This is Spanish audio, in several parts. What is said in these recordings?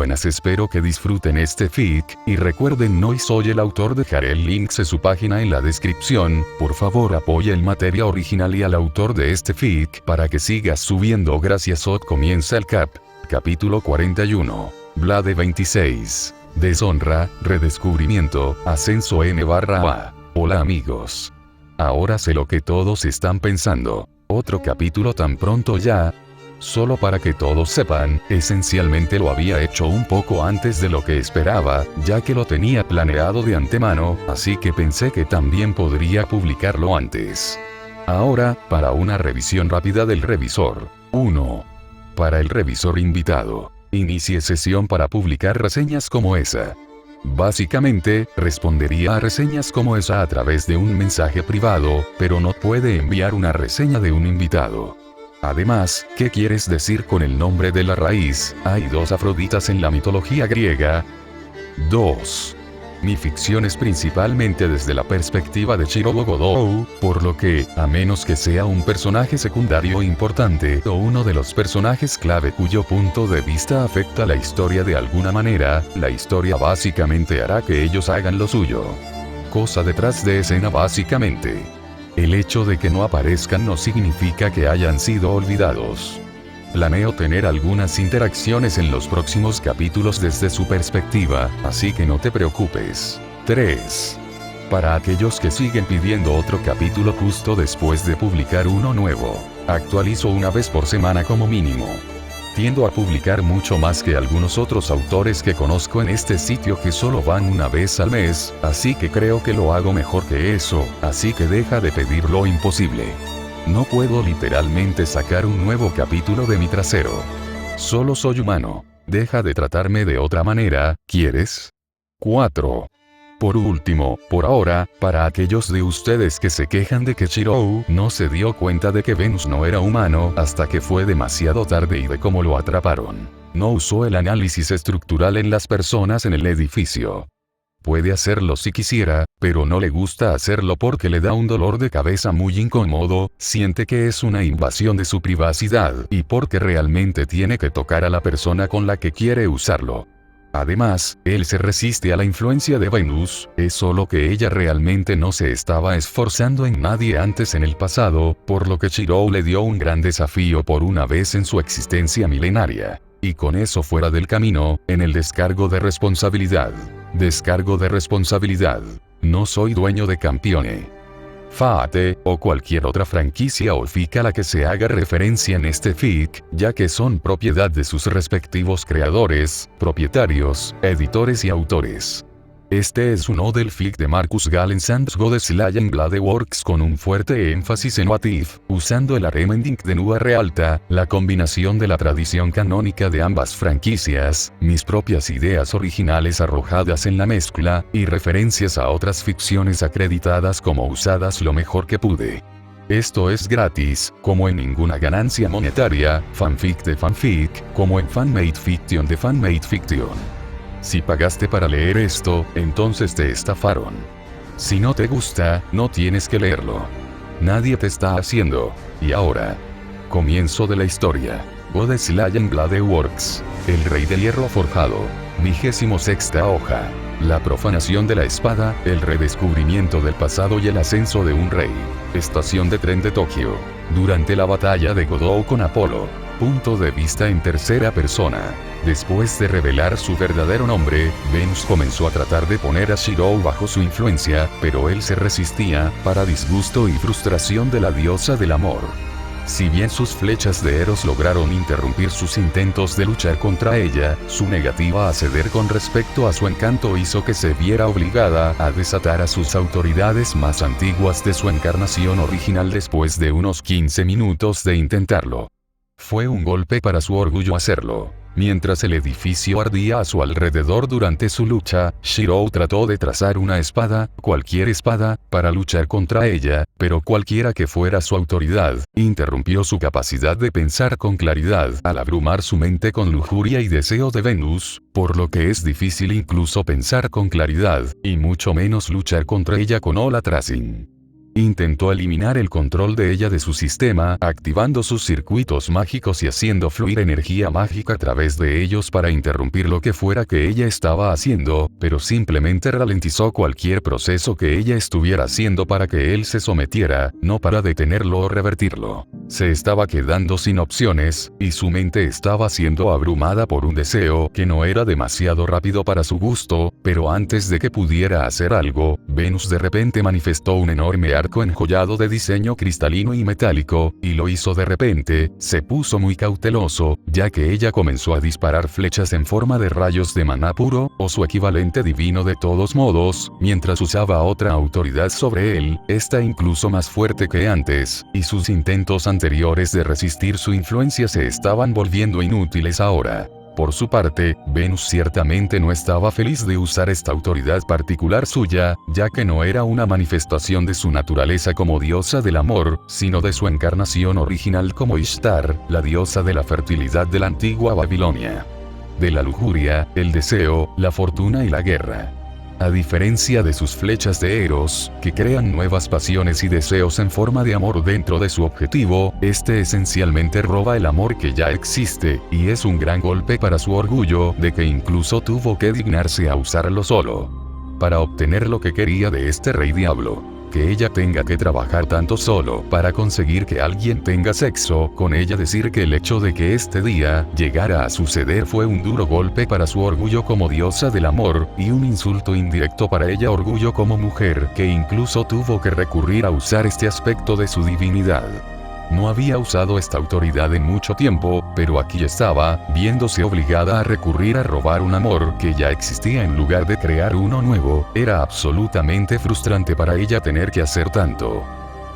buenas, espero que disfruten este fic, y recuerden no soy el autor, dejaré el link de su página en la descripción, por favor apoya el material original y al autor de este fic para que siga subiendo. Gracias. Comienza el capítulo 41. Blade 26. Deshonra, redescubrimiento, ascenso N/A. Hola amigos. Ahora sé lo que todos están pensando. ¿Otro capítulo tan pronto ya? Solo para que todos sepan, esencialmente lo había hecho un poco antes de lo que esperaba, ya que lo tenía planeado de antemano, así que pensé que también podría publicarlo antes. Ahora, para una revisión rápida del revisor. 1. Para el revisor invitado. Inicie sesión para publicar reseñas como esa. Básicamente, respondería a reseñas como esa a través de un mensaje privado, pero no puede enviar una reseña de un invitado. Además, ¿qué quieres decir con el nombre de la raíz? Hay dos Afroditas en la mitología griega. 2. Mi ficción es principalmente desde la perspectiva de Shirou Godou, por lo que, a menos que sea un personaje secundario importante o uno de los personajes clave cuyo punto de vista afecta la historia de alguna manera, la historia básicamente hará que ellos hagan lo suyo. Cosa detrás de escena básicamente. El hecho de que no aparezcan no significa que hayan sido olvidados. Planeo tener algunas interacciones en los próximos capítulos desde su perspectiva, así que no te preocupes. 3. Para aquellos que siguen pidiendo otro capítulo justo después de publicar uno nuevo, actualizo una vez por semana como mínimo. Tiendo a publicar mucho más que algunos otros autores que conozco en este sitio que solo van una vez al mes, así que creo que lo hago mejor que eso, así que deja de pedir lo imposible. No puedo literalmente sacar un nuevo capítulo de mi trasero. Solo soy humano. Deja de tratarme de otra manera, ¿quieres? 4. Por último, por ahora, para aquellos de ustedes que se quejan de que Shirou no se dio cuenta de que Venus no era humano hasta que fue demasiado tarde y de cómo lo atraparon. No usó el análisis estructural en las personas en el edificio. Puede hacerlo si quisiera, pero no le gusta hacerlo porque le da un dolor de cabeza muy incómodo, siente que es una invasión de su privacidad y porque realmente tiene que tocar a la persona con la que quiere usarlo. Además, él se resiste a la influencia de Venus, es solo que ella realmente no se estaba esforzando en nadie antes en el pasado, por lo que Shirou le dio un gran desafío por una vez en su existencia milenaria. Y con eso fuera del camino, en el descargo de responsabilidad. Descargo de responsabilidad. No soy dueño de Campione, Fate, o cualquier otra franquicia o fic a la que se haga referencia en este fic, ya que son propiedad de sus respectivos creadores, propietarios, editores y autores. Este es uno del fic de Marcus Galen Sands Godeslayen Bladeworks con un fuerte énfasis en What If, usando el harem ending de Nua Realta, la combinación de la tradición canónica de ambas franquicias, mis propias ideas originales arrojadas en la mezcla, y referencias a otras ficciones acreditadas como usadas lo mejor que pude. Esto es gratis, como en ninguna ganancia monetaria, fanfic de fanfic, como en fanmade fiction de fanmade fiction. Si pagaste para leer esto, entonces te estafaron. Si no te gusta, no tienes que leerlo. Nadie te está haciendo. Y ahora, comienzo de la historia. Godeslayen Bladeworks. El Rey del Hierro Forjado. 26ª hoja. La profanación de la espada, el redescubrimiento del pasado y el ascenso de un rey. Estación de tren de Tokio. Durante la batalla de Godou con Apolo. Punto de vista en tercera persona. Después de revelar su verdadero nombre, Venus comenzó a tratar de poner a Shirou bajo su influencia, pero él se resistía, para disgusto y frustración de la diosa del amor. Si bien sus flechas de Eros lograron interrumpir sus intentos de luchar contra ella, su negativa a ceder con respecto a su encanto hizo que se viera obligada a desatar a sus autoridades más antiguas de su encarnación original después de unos 15 minutos de intentarlo. Fue un golpe para su orgullo hacerlo. Mientras el edificio ardía a su alrededor durante su lucha, Shirou trató de trazar una espada, cualquier espada, para luchar contra ella, pero cualquiera que fuera su autoridad, interrumpió su capacidad de pensar con claridad al abrumar su mente con lujuria y deseo de Venus, por lo que es difícil incluso pensar con claridad, y mucho menos luchar contra ella con Ola Tracing. Intentó eliminar el control de ella de su sistema, activando sus circuitos mágicos y haciendo fluir energía mágica a través de ellos para interrumpir lo que fuera que ella estaba haciendo, pero simplemente ralentizó cualquier proceso que ella estuviera haciendo para que él se sometiera, no para detenerlo o revertirlo. Se estaba quedando sin opciones, y su mente estaba siendo abrumada por un deseo que no era demasiado rápido para su gusto, pero antes de que pudiera hacer algo, Venus de repente manifestó un enorme arco enjollado de diseño cristalino y metálico, y lo hizo de repente. Se puso muy cauteloso, ya que ella comenzó a disparar flechas en forma de rayos de maná puro, o su equivalente divino de todos modos, mientras usaba otra autoridad sobre él, esta incluso más fuerte que antes, y sus intentos anteriores de resistir su influencia se estaban volviendo inútiles ahora. Por su parte, Venus ciertamente no estaba feliz de usar esta autoridad particular suya, ya que no era una manifestación de su naturaleza como diosa del amor, sino de su encarnación original como Ishtar, la diosa de la fertilidad de la antigua Babilonia. De la lujuria, el deseo, la fortuna y la guerra. A diferencia de sus flechas de Eros, que crean nuevas pasiones y deseos en forma de amor dentro de su objetivo, este esencialmente roba el amor que ya existe, y es un gran golpe para su orgullo, de que incluso tuvo que dignarse a usarlo solo. Para obtener lo que quería de este rey diablo. Que ella tenga que trabajar tanto solo para conseguir que alguien tenga sexo con ella, decir que el hecho de que este día llegara a suceder fue un duro golpe para su orgullo como diosa del amor, y un insulto indirecto para ella orgullo como mujer, que incluso tuvo que recurrir a usar este aspecto de su divinidad. No había usado esta autoridad en mucho tiempo, pero aquí estaba, viéndose obligada a recurrir a robar un amor que ya existía en lugar de crear uno nuevo. Era absolutamente frustrante para ella tener que hacer tanto.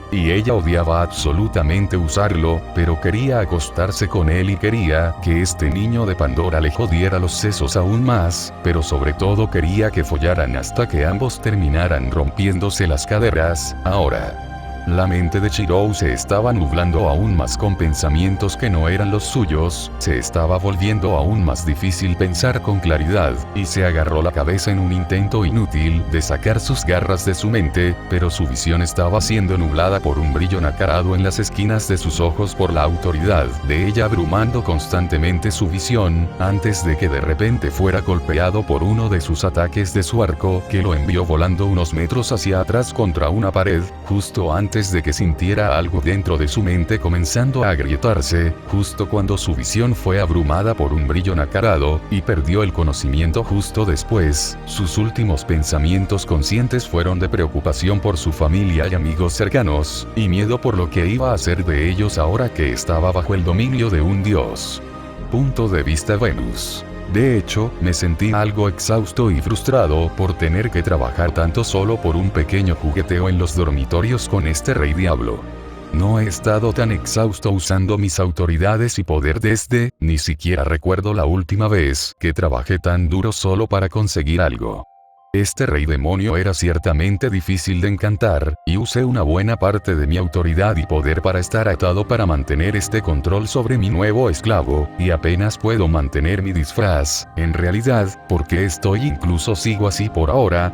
Y ella odiaba absolutamente usarlo, pero quería acostarse con él y quería que este niño de Pandora le jodiera los sesos aún más, pero sobre todo quería que follaran hasta que ambos terminaran rompiéndose las caderas. Ahora, la mente de Chirou se estaba nublando aún más con pensamientos que no eran los suyos, se estaba volviendo aún más difícil pensar con claridad, y se agarró la cabeza en un intento inútil de sacar sus garras de su mente, pero su visión estaba siendo nublada por un brillo nacarado en las esquinas de sus ojos por la autoridad de ella abrumando constantemente su visión, antes de que de repente fuera golpeado por uno de sus ataques de su arco, que lo envió volando unos metros hacia atrás contra una pared, justo antes de que sintiera algo dentro de su mente comenzando a agrietarse, justo cuando su visión fue abrumada por un brillo nacarado, y perdió el conocimiento justo después. Sus últimos pensamientos conscientes fueron de preocupación por su familia y amigos cercanos, y miedo por lo que iba a hacer de ellos ahora que estaba bajo el dominio de un dios. Punto de vista Venus. De hecho, me sentí algo exhausto y frustrado por tener que trabajar tanto solo por un pequeño jugueteo en los dormitorios con este rey diablo. No he estado tan exhausto usando mis autoridades y poder desde, ni siquiera recuerdo la última vez que trabajé tan duro solo para conseguir algo. Este rey demonio era ciertamente difícil de encantar, y usé una buena parte de mi autoridad y poder para estar atado para mantener este control sobre mi nuevo esclavo, y apenas puedo mantener mi disfraz, en realidad, porque incluso sigo así por ahora.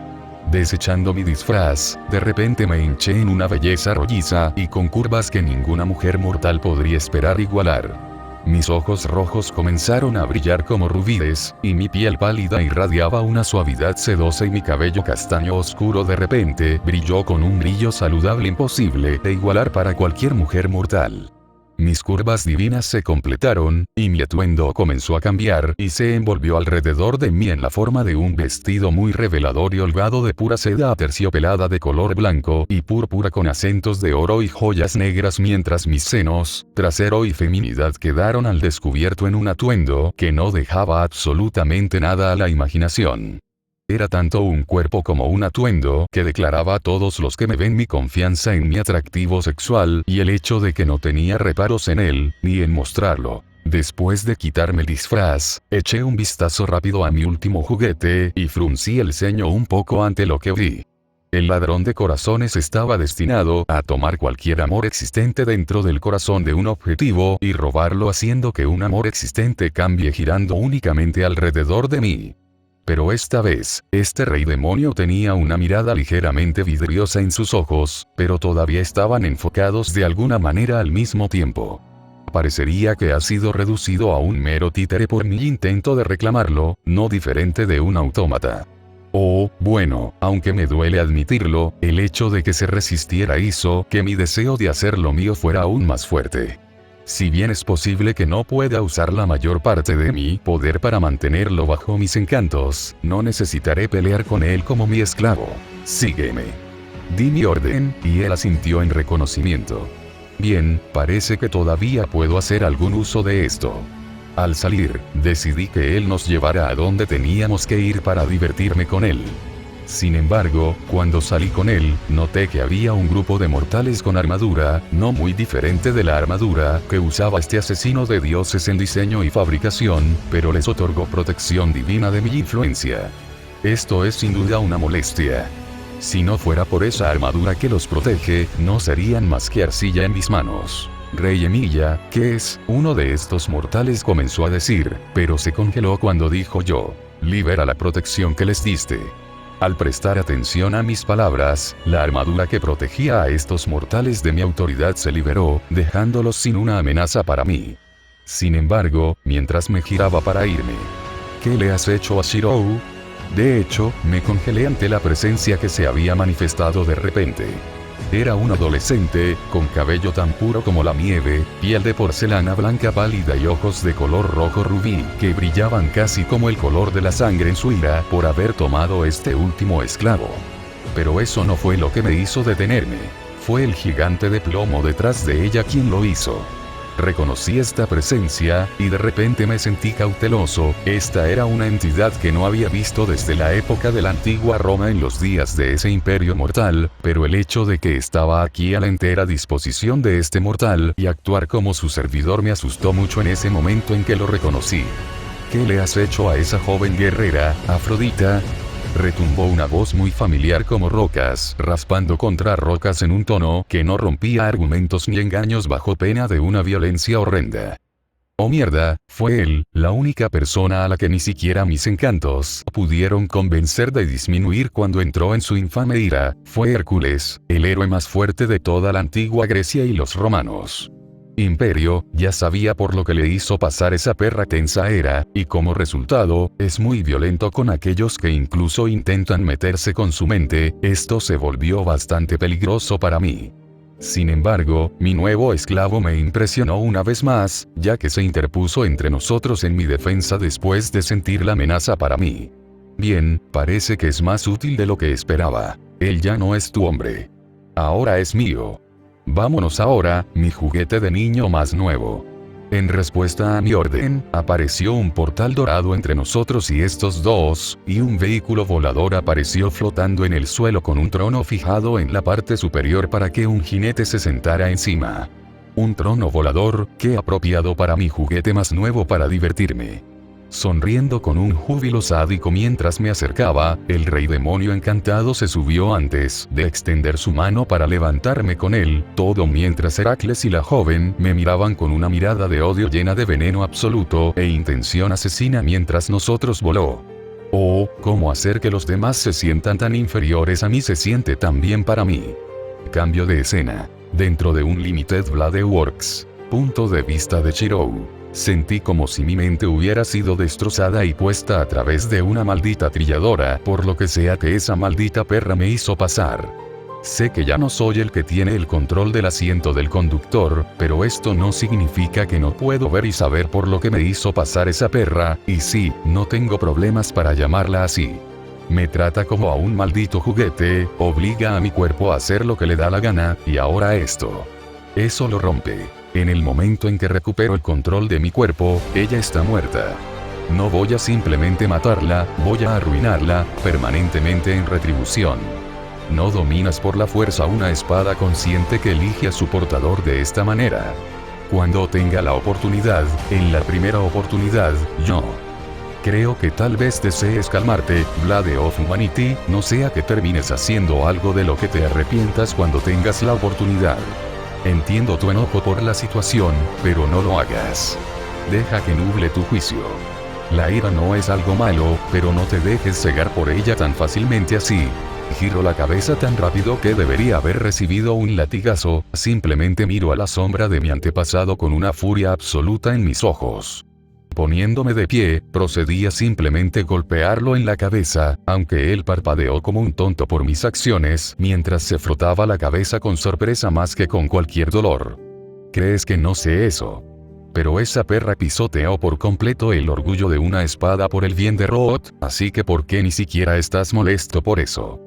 Desechando mi disfraz, de repente me hinché en una belleza rolliza y con curvas que ninguna mujer mortal podría esperar igualar. Mis ojos rojos comenzaron a brillar como rubíes, y mi piel pálida irradiaba una suavidad sedosa y mi cabello castaño oscuro de repente brilló con un brillo saludable imposible de igualar para cualquier mujer mortal. Mis curvas divinas se completaron, y mi atuendo comenzó a cambiar y se envolvió alrededor de mí en la forma de un vestido muy revelador y holgado de pura seda aterciopelada de color blanco y púrpura con acentos de oro y joyas negras, mientras mis senos, trasero y feminidad quedaron al descubierto en un atuendo que no dejaba absolutamente nada a la imaginación. Era tanto un cuerpo como un atuendo que declaraba a todos los que me ven mi confianza en mi atractivo sexual y el hecho de que no tenía reparos en él, ni en mostrarlo. Después de quitarme el disfraz, eché un vistazo rápido a mi último juguete y fruncí el ceño un poco ante lo que vi. El ladrón de corazones estaba destinado a tomar cualquier amor existente dentro del corazón de un objetivo y robarlo haciendo que un amor existente cambie girando únicamente alrededor de mí. Pero esta vez, este rey demonio tenía una mirada ligeramente vidriosa en sus ojos, pero todavía estaban enfocados de alguna manera al mismo tiempo. Parecería que ha sido reducido a un mero títere por mi intento de reclamarlo, no diferente de un autómata. Oh, bueno, aunque me duele admitirlo, el hecho de que se resistiera hizo que mi deseo de hacer lo mío fuera aún más fuerte. Si bien es posible que no pueda usar la mayor parte de mi poder para mantenerlo bajo mis encantos, no necesitaré pelear con él como mi esclavo. Sígueme. Di mi orden, y él asintió en reconocimiento. Bien, parece que todavía puedo hacer algún uso de esto. Al salir, decidí que él nos llevara a donde teníamos que ir para divertirme con él. Sin embargo, cuando salí con él, noté que había un grupo de mortales con armadura, no muy diferente de la armadura que usaba este asesino de dioses en diseño y fabricación, pero les otorgó protección divina de mi influencia. Esto es sin duda una molestia. Si no fuera por esa armadura que los protege, no serían más que arcilla en mis manos. Rey Emilia, ¿qué es? Uno de estos mortales comenzó a decir, pero se congeló cuando dijo yo. Libera la protección que les diste. Al prestar atención a mis palabras, la armadura que protegía a estos mortales de mi autoridad se liberó, dejándolos sin una amenaza para mí. Sin embargo, mientras me giraba para irme. ¿Qué le has hecho a Shirou? De hecho, me congelé ante la presencia que se había manifestado de repente. Era un adolescente, con cabello tan puro como la nieve, piel de porcelana blanca pálida y ojos de color rojo rubí, que brillaban casi como el color de la sangre en su ira por haber tomado este último esclavo. Pero eso no fue lo que me hizo detenerme. Fue el gigante de plomo detrás de ella quien lo hizo. Reconocí esta presencia, y de repente me sentí cauteloso. Esta era una entidad que no había visto desde la época de la antigua Roma en los días de ese imperio mortal, pero el hecho de que estaba aquí a la entera disposición de este mortal y actuar como su servidor me asustó mucho en ese momento en que lo reconocí. ¿Qué le has hecho a esa joven guerrera, Afrodita? Retumbó una voz muy familiar como rocas, raspando contra rocas en un tono que no rompía argumentos ni engaños bajo pena de una violencia horrenda. Oh mierda, fue él, la única persona a la que ni siquiera mis encantos pudieron convencer de disminuir cuando entró en su infame ira. Fue Hércules, el héroe más fuerte de toda la antigua Grecia y los romanos. Imperio, ya sabía por lo que le hizo pasar esa perra tensa era, y como resultado, es muy violento con aquellos que incluso intentan meterse con su mente. Esto se volvió bastante peligroso para mí. Sin embargo, mi nuevo esclavo me impresionó una vez más, ya que se interpuso entre nosotros en mi defensa después de sentir la amenaza para mí. Bien, parece que es más útil de lo que esperaba. Él ya no es tu hombre. Ahora es mío. Vámonos ahora, mi juguete de niño más nuevo. En respuesta a mi orden, apareció un portal dorado entre nosotros y estos dos, y un vehículo volador apareció flotando en el suelo con un trono fijado en la parte superior para que un jinete se sentara encima. Un trono volador, qué apropiado para mi juguete más nuevo para divertirme. Sonriendo con un júbilo sádico mientras me acercaba, el rey demonio encantado se subió antes de extender su mano para levantarme con él, todo mientras Heracles y la joven me miraban con una mirada de odio llena de veneno absoluto e intención asesina mientras nosotros voló. Oh, cómo hacer que los demás se sientan tan inferiores a mí se siente tan bien para mí. Cambio de escena. Dentro de un Limited Blade Works. Punto de vista de Shirou. Sentí como si mi mente hubiera sido destrozada y puesta a través de una maldita trilladora, por lo que sea que esa maldita perra me hizo pasar. Sé que ya no soy el que tiene el control del asiento del conductor, pero esto no significa que no puedo ver y saber por lo que me hizo pasar esa perra, y sí, no tengo problemas para llamarla así. Me trata como a un maldito juguete, obliga a mi cuerpo a hacer lo que le da la gana, y ahora esto. Eso lo rompe. En el momento en que recupero el control de mi cuerpo, ella está muerta. No voy a simplemente matarla, voy a arruinarla, permanentemente en retribución. No dominas por la fuerza una espada consciente que elige a su portador de esta manera. Cuando tenga la oportunidad, en la primera oportunidad, yo. Creo que tal vez desees calmarte, Blade of Humanity, no sea que termines haciendo algo de lo que te arrepientas cuando tengas la oportunidad. Entiendo tu enojo por la situación, pero no lo hagas. Deja que nuble tu juicio. La ira no es algo malo, pero no te dejes cegar por ella tan fácilmente así. Giro la cabeza tan rápido que debería haber recibido un latigazo, simplemente miro a la sombra de mi antepasado con una furia absoluta en mis ojos. Poniéndome de pie, procedí a simplemente golpearlo en la cabeza, aunque él parpadeó como un tonto por mis acciones, mientras se frotaba la cabeza con sorpresa más que con cualquier dolor. ¿Crees que no sé eso? Pero esa perra pisoteó por completo el orgullo de una espada por el bien de Roth, así que ¿por qué ni siquiera estás molesto por eso?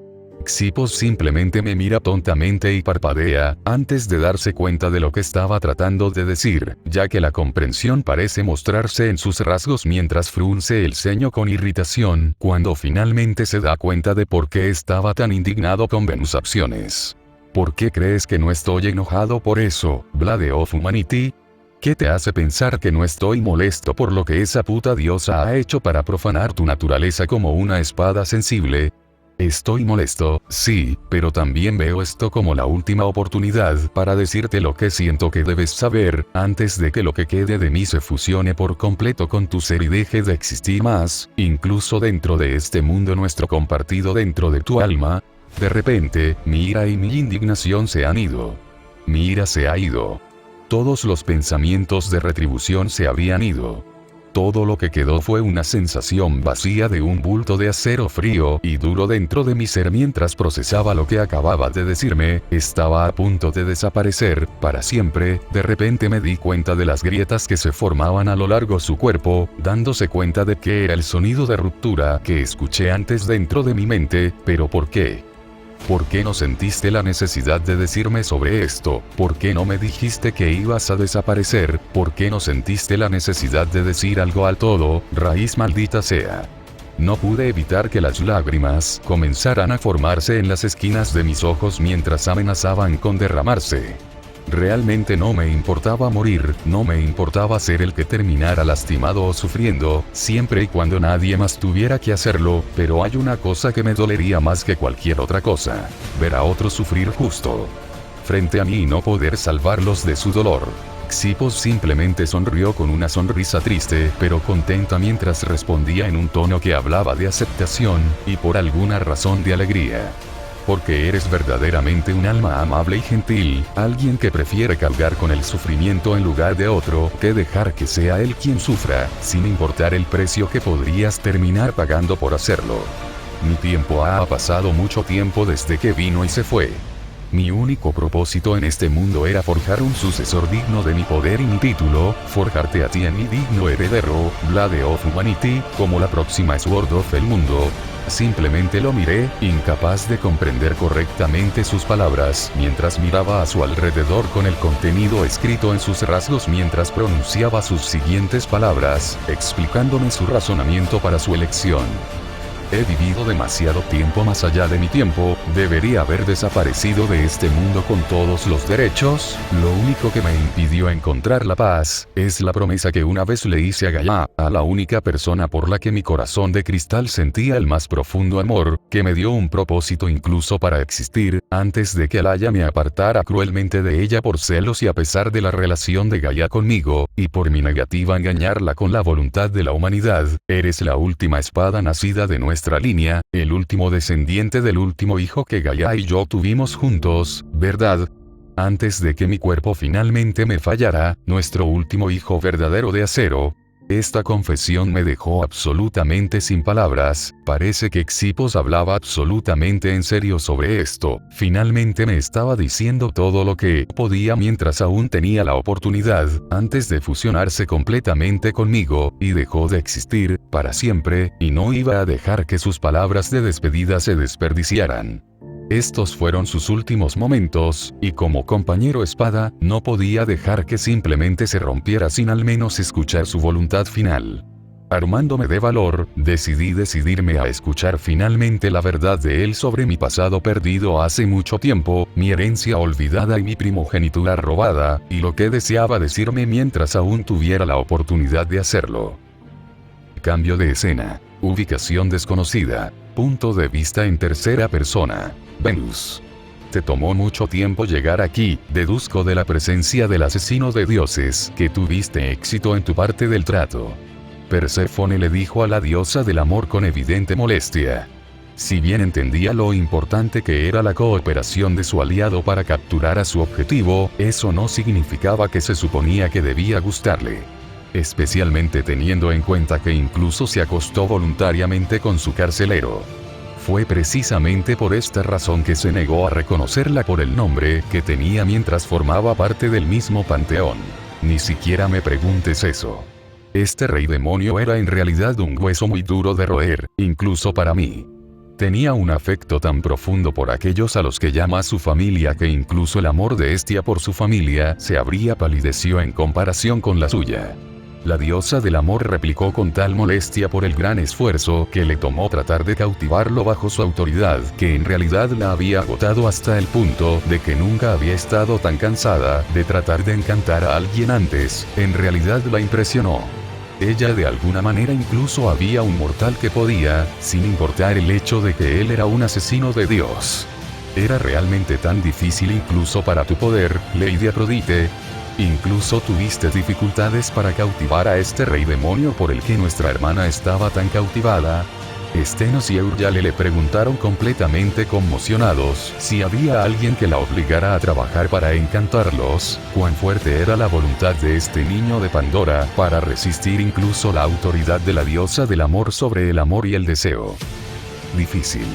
Xipos simplemente me mira tontamente y parpadea, antes de darse cuenta de lo que estaba tratando de decir, ya que la comprensión parece mostrarse en sus rasgos mientras frunce el ceño con irritación, cuando finalmente se da cuenta de por qué estaba tan indignado con Venus Acciones. ¿Por qué crees que no estoy enojado por eso, Blade of Humanity? ¿Qué te hace pensar que no estoy molesto por lo que esa puta diosa ha hecho para profanar tu naturaleza como una espada sensible? Estoy molesto, sí, pero también veo esto como la última oportunidad para decirte lo que siento que debes saber, antes de que lo que quede de mí se fusione por completo con tu ser y deje de existir más, incluso dentro de este mundo nuestro compartido dentro de tu alma. De repente, mi ira y mi indignación se han ido. Mi ira se ha ido. Todos los pensamientos de retribución se habían ido. Todo lo que quedó fue una sensación vacía de un bulto de acero frío y duro dentro de mi ser mientras procesaba lo que acababa de decirme. Estaba a punto de desaparecer, para siempre. De repente me di cuenta de las grietas que se formaban a lo largo de su cuerpo, dándose cuenta de que era el sonido de ruptura que escuché antes dentro de mi mente. ¿Pero por qué? ¿Por qué no sentiste la necesidad de decirme sobre esto? ¿Por qué no me dijiste que ibas a desaparecer? ¿Por qué no sentiste la necesidad de decir algo al todo, raíz maldita sea? No pude evitar que las lágrimas comenzaran a formarse en las esquinas de mis ojos mientras amenazaban con derramarse. Realmente no me importaba morir, no me importaba ser el que terminara lastimado o sufriendo, siempre y cuando nadie más tuviera que hacerlo, pero hay una cosa que me dolería más que cualquier otra cosa: ver a otros sufrir justo frente a mí y no poder salvarlos de su dolor. Xipos simplemente sonrió con una sonrisa triste pero contenta mientras respondía en un tono que hablaba de aceptación, y por alguna razón de alegría. Porque eres verdaderamente un alma amable y gentil, alguien que prefiere cargar con el sufrimiento en lugar de otro, que dejar que sea él quien sufra, sin importar el precio que podrías terminar pagando por hacerlo. Mi tiempo ha pasado mucho tiempo desde que vino y se fue. Mi único propósito en este mundo era forjar un sucesor digno de mi poder y mi título, forjarte a ti en mi digno heredero, Blade of Humanity, como la próxima Sword of el mundo. Simplemente lo miré, incapaz de comprender correctamente sus palabras, mientras miraba a su alrededor con el contenido escrito en sus rasgos mientras pronunciaba sus siguientes palabras, explicándome su razonamiento para su elección. He vivido demasiado tiempo más allá de mi tiempo, debería haber desaparecido de este mundo con todos los derechos. Lo único que me impidió encontrar la paz es la promesa que una vez le hice a Gaia, a la única persona por la que mi corazón de cristal sentía el más profundo amor, que me dio un propósito incluso para existir, antes de que Alaya me apartara cruelmente de ella por celos y a pesar de la relación de Gaia conmigo, y por mi negativa a engañarla con la voluntad de la humanidad. Eres la última espada nacida de nuestra línea, el último descendiente del último hijo que Gaia y yo tuvimos juntos, ¿verdad? Antes de que mi cuerpo finalmente me fallara, nuestro último hijo verdadero de acero. Esta confesión me dejó absolutamente sin palabras. Parece que Xipos hablaba absolutamente en serio sobre esto. Finalmente me estaba diciendo todo lo que podía mientras aún tenía la oportunidad, antes de fusionarse completamente conmigo, y dejó de existir, para siempre, y no iba a dejar que sus palabras de despedida se desperdiciaran. Estos fueron sus últimos momentos, y como compañero espada, no podía dejar que simplemente se rompiera sin al menos escuchar su voluntad final. Armándome de valor, decidí decidirme a escuchar finalmente la verdad de él sobre mi pasado perdido hace mucho tiempo, mi herencia olvidada y mi primogenitura robada, y lo que deseaba decirme mientras aún tuviera la oportunidad de hacerlo. Cambio de escena. Ubicación desconocida. Punto de vista en tercera persona. Venus. Te tomó mucho tiempo llegar aquí, deduzco de la presencia del asesino de dioses, que tuviste éxito en tu parte del trato. Perséfone le dijo a la diosa del amor con evidente molestia. Si bien entendía lo importante que era la cooperación de su aliado para capturar a su objetivo, eso no significaba que se suponía que debía gustarle. Especialmente teniendo en cuenta que incluso se acostó voluntariamente con su carcelero. Fue precisamente por esta razón que se negó a reconocerla por el nombre que tenía mientras formaba parte del mismo panteón. Ni siquiera me preguntes eso. Este rey demonio era en realidad un hueso muy duro de roer, incluso para mí. Tenía un afecto tan profundo por aquellos a los que llama su familia que incluso el amor de Hestia por su familia se habría palideció en comparación con la suya. La diosa del amor replicó con tal molestia por el gran esfuerzo que le tomó tratar de cautivarlo bajo su autoridad, que en realidad la había agotado hasta el punto de que nunca había estado tan cansada de tratar de encantar a alguien antes, en realidad la impresionó. Ella de alguna manera incluso había un mortal que podía, sin importar el hecho de que él era un asesino de Dios. Era realmente tan difícil incluso para tu poder, Lady Afrodite. Incluso tuviste dificultades para cautivar a este rey demonio por el que nuestra hermana estaba tan cautivada. Estenos y Eurjale le preguntaron completamente conmocionados si había alguien que la obligara a trabajar para encantarlos, cuán fuerte era la voluntad de este niño de Pandora para resistir incluso la autoridad de la diosa del amor sobre el amor y el deseo. Difícil.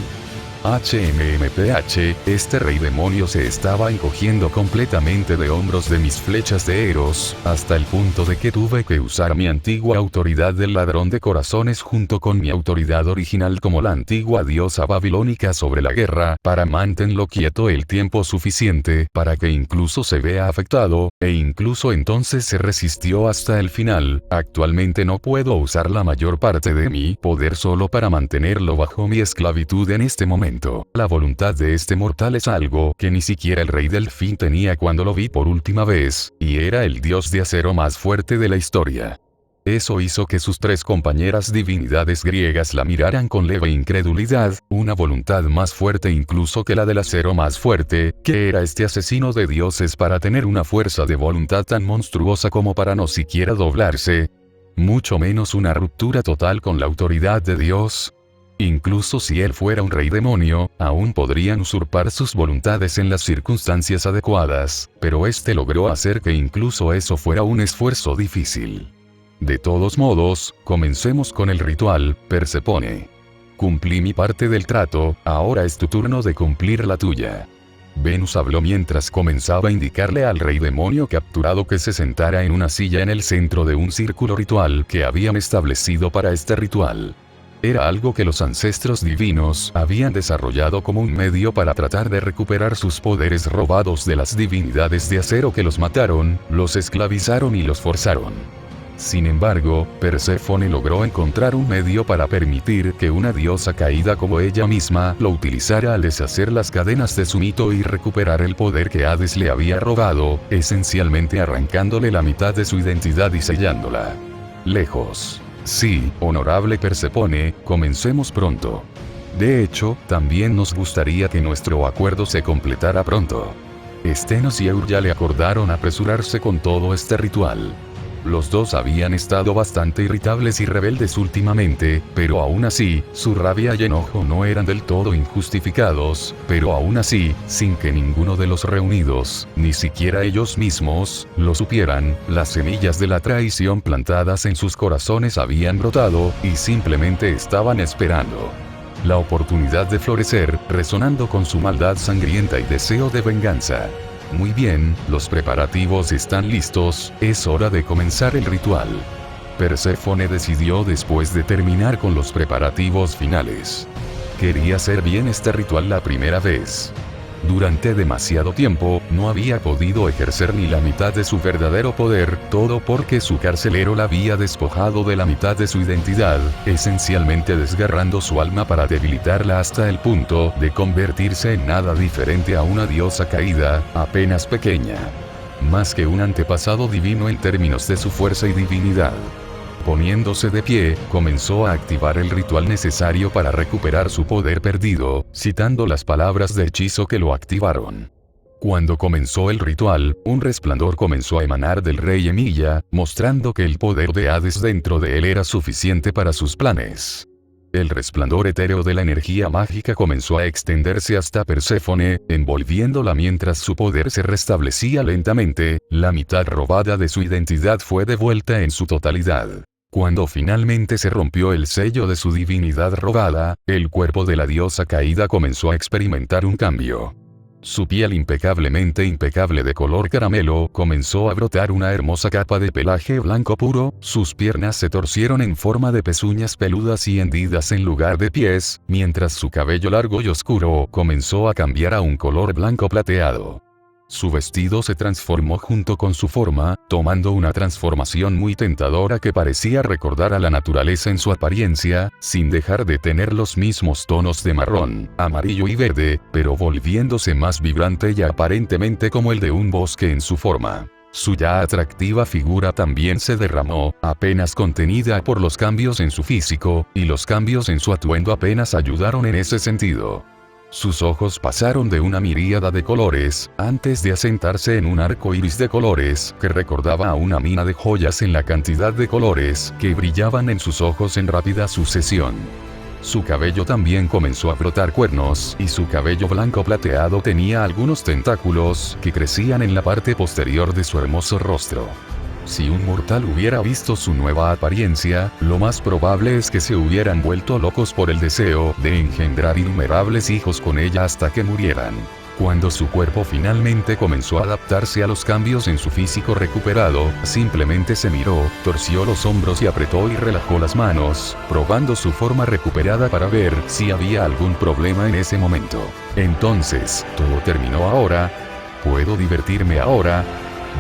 Este rey demonio se estaba encogiendo completamente de hombros de mis flechas de Eros, hasta el punto de que tuve que usar mi antigua autoridad del ladrón de corazones junto con mi autoridad original como la antigua diosa babilónica sobre la guerra, para mantenerlo quieto el tiempo suficiente para que incluso se vea afectado, e incluso entonces se resistió hasta el final. Actualmente no puedo usar la mayor parte de mi poder solo para mantenerlo bajo mi esclavitud en este momento. La voluntad de este mortal es algo que ni siquiera el rey Delfín tenía cuando lo vi por última vez, y era el dios de acero más fuerte de la historia. Eso hizo que sus tres compañeras divinidades griegas la miraran con leve incredulidad, una voluntad más fuerte incluso que la del acero más fuerte, que era este asesino de dioses para tener una fuerza de voluntad tan monstruosa como para no siquiera doblarse, mucho menos una ruptura total con la autoridad de Dios. Incluso si él fuera un rey demonio, aún podrían usurpar sus voluntades en las circunstancias adecuadas, pero este logró hacer que incluso eso fuera un esfuerzo difícil. De todos modos, comencemos con el ritual, Persefone. Cumplí mi parte del trato, ahora es tu turno de cumplir la tuya. Venus habló mientras comenzaba a indicarle al rey demonio capturado que se sentara en una silla en el centro de un círculo ritual que habían establecido para este ritual. Era algo que los ancestros divinos habían desarrollado como un medio para tratar de recuperar sus poderes robados de las divinidades de acero que los mataron, los esclavizaron y los forzaron. Sin embargo, Perséfone logró encontrar un medio para permitir que una diosa caída como ella misma lo utilizara al deshacer las cadenas de su mito y recuperar el poder que Hades le había robado, esencialmente arrancándole la mitad de su identidad y sellándola. Lejos. Sí, honorable Persefone, comencemos pronto. De hecho, también nos gustaría que nuestro acuerdo se completara pronto. Estenos y Eurjale acordaron apresurarse con todo este ritual. Los dos habían estado bastante irritables y rebeldes últimamente, pero aún así, su rabia y enojo no eran del todo injustificados, pero aún así, sin que ninguno de los reunidos, ni siquiera ellos mismos, lo supieran, las semillas de la traición plantadas en sus corazones habían brotado, y simplemente estaban esperando la oportunidad de florecer, resonando con su maldad sangrienta y deseo de venganza. Muy bien, los preparativos están listos, es hora de comenzar el ritual. Perséfone decidió después de terminar con los preparativos finales. Quería hacer bien este ritual la primera vez. Durante demasiado tiempo, no había podido ejercer ni la mitad de su verdadero poder, todo porque su carcelero la había despojado de la mitad de su identidad, esencialmente desgarrando su alma para debilitarla hasta el punto de convertirse en nada diferente a una diosa caída, apenas pequeña. Más que un antepasado divino en términos de su fuerza y divinidad. Poniéndose de pie, comenzó a activar el ritual necesario para recuperar su poder perdido, citando las palabras de hechizo que lo activaron. Cuando comenzó el ritual, un resplandor comenzó a emanar del rey Emilia, mostrando que el poder de Hades dentro de él era suficiente para sus planes. El resplandor etéreo de la energía mágica comenzó a extenderse hasta Perséfone, envolviéndola mientras su poder se restablecía lentamente. La mitad robada de su identidad fue devuelta en su totalidad. Cuando finalmente se rompió el sello de su divinidad robada, el cuerpo de la diosa caída comenzó a experimentar un cambio. Su piel impecable de color caramelo comenzó a brotar una hermosa capa de pelaje blanco puro, sus piernas se torcieron en forma de pezuñas peludas y hendidas en lugar de pies, mientras su cabello largo y oscuro comenzó a cambiar a un color blanco plateado. Su vestido se transformó junto con su forma, tomando una transformación muy tentadora que parecía recordar a la naturaleza en su apariencia, sin dejar de tener los mismos tonos de marrón, amarillo y verde, pero volviéndose más vibrante y aparentemente como el de un bosque en su forma. Su ya atractiva figura también se derramó, apenas contenida por los cambios en su físico, y los cambios en su atuendo apenas ayudaron en ese sentido. Sus ojos pasaron de una miríada de colores, antes de asentarse en un arco iris de colores que recordaba a una mina de joyas en la cantidad de colores que brillaban en sus ojos en rápida sucesión. Su cabello también comenzó a brotar cuernos y su cabello blanco plateado tenía algunos tentáculos que crecían en la parte posterior de su hermoso rostro. Si un mortal hubiera visto su nueva apariencia, lo más probable es que se hubieran vuelto locos por el deseo de engendrar innumerables hijos con ella hasta que murieran. Cuando su cuerpo finalmente comenzó a adaptarse a los cambios en su físico recuperado, simplemente se miró, torció los hombros y apretó y relajó las manos, probando su forma recuperada para ver si había algún problema en ese momento. Entonces, ¿todo terminó ahora? ¿Puedo divertirme ahora?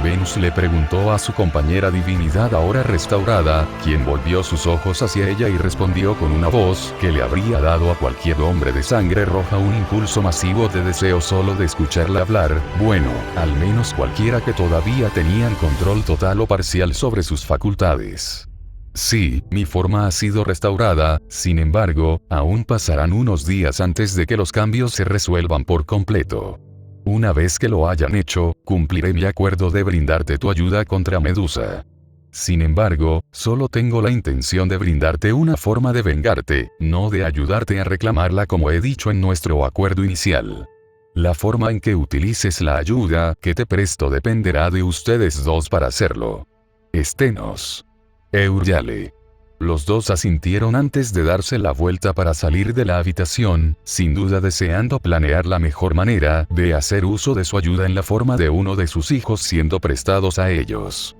Venus le preguntó a su compañera divinidad ahora restaurada, quien volvió sus ojos hacia ella y respondió con una voz que le habría dado a cualquier hombre de sangre roja un impulso masivo de deseo solo de escucharla hablar, bueno, al menos cualquiera que todavía tenían control total o parcial sobre sus facultades. Sí, mi forma ha sido restaurada, sin embargo, aún pasarán unos días antes de que los cambios se resuelvan por completo. Una vez que lo hayan hecho, cumpliré mi acuerdo de brindarte tu ayuda contra Medusa. Sin embargo, solo tengo la intención de brindarte una forma de vengarte, no de ayudarte a reclamarla como he dicho en nuestro acuerdo inicial. La forma en que utilices la ayuda que te presto dependerá de ustedes dos para hacerlo. Estenos. Euryale. Los dos asintieron antes de darse la vuelta para salir de la habitación, sin duda deseando planear la mejor manera de hacer uso de su ayuda en la forma de uno de sus hijos siendo prestados a ellos.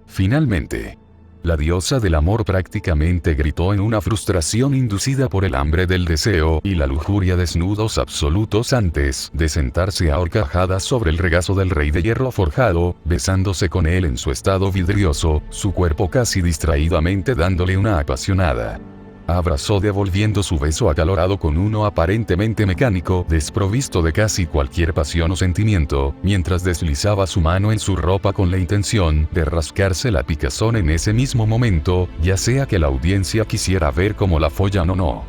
Finalmente. La diosa del amor prácticamente gritó en una frustración inducida por el hambre del deseo y la lujuria desnudos absolutos antes de sentarse a horcajadas sobre el regazo del rey de hierro forjado, besándose con él en su estado vidrioso, su cuerpo casi distraídamente dándole una apasionada. Abrazó devolviendo su beso acalorado con uno aparentemente mecánico, desprovisto de casi cualquier pasión o sentimiento, mientras deslizaba su mano en su ropa con la intención de rascarse la picazón en ese mismo momento, ya sea que la audiencia quisiera ver cómo la follan o no.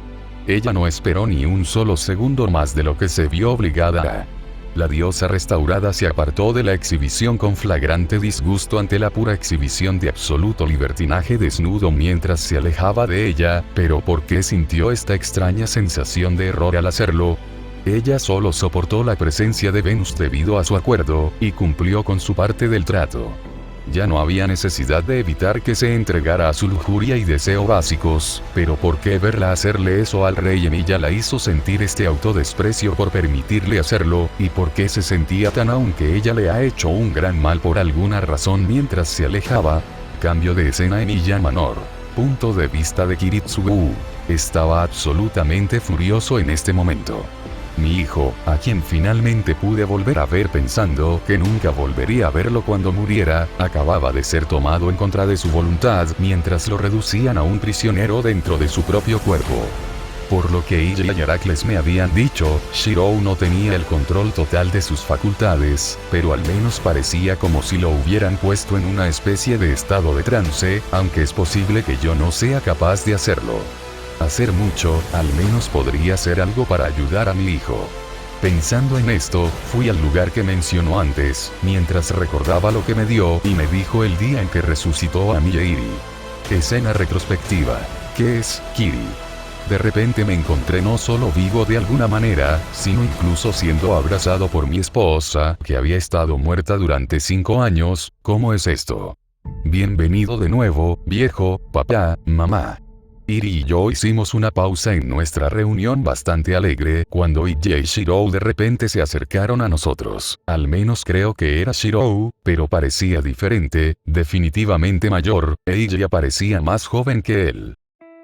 Ella no esperó ni un solo segundo más de lo que se vio obligada a. La diosa restaurada se apartó de la exhibición con flagrante disgusto ante la pura exhibición de absoluto libertinaje desnudo mientras se alejaba de ella, pero ¿por qué sintió esta extraña sensación de error al hacerlo? Ella solo soportó la presencia de Venus debido a su acuerdo, y cumplió con su parte del trato. Ya no había necesidad de evitar que se entregara a su lujuria y deseo básicos, pero ¿por qué verla hacerle eso al rey Emilia la hizo sentir este autodesprecio por permitirle hacerlo, y por qué se sentía tan aunque ella le ha hecho un gran mal por alguna razón mientras se alejaba? Cambio de escena. Emilia Manor. Punto de vista de Kiritsugu. Estaba absolutamente furioso en este momento. Mi hijo, a quien finalmente pude volver a ver pensando que nunca volvería a verlo cuando muriera, acababa de ser tomado en contra de su voluntad mientras lo reducían a un prisionero dentro de su propio cuerpo. Por lo que ella y Heracles me habían dicho, Shirou no tenía el control total de sus facultades, pero al menos parecía como si lo hubieran puesto en una especie de estado de trance, aunque es posible que yo no sea capaz de hacerlo. Hacer mucho, al menos podría hacer algo para ayudar a mi hijo. Pensando en esto, fui al lugar que mencionó antes, mientras recordaba lo que me dio y me dijo el día en que resucitó a mi Iri. Escena retrospectiva. ¿Qué es Kiri? De repente me encontré no solo vivo de alguna manera, sino incluso siendo abrazado por mi esposa, que había estado muerta durante 5 años. ¿Cómo es esto? Bienvenido de nuevo, viejo, papá, mamá. Iri y yo hicimos una pausa en nuestra reunión bastante alegre, cuando Iji y Shirou de repente se acercaron a nosotros. Al menos creo que era Shirou, pero parecía diferente, definitivamente mayor, e Iji parecía más joven que él.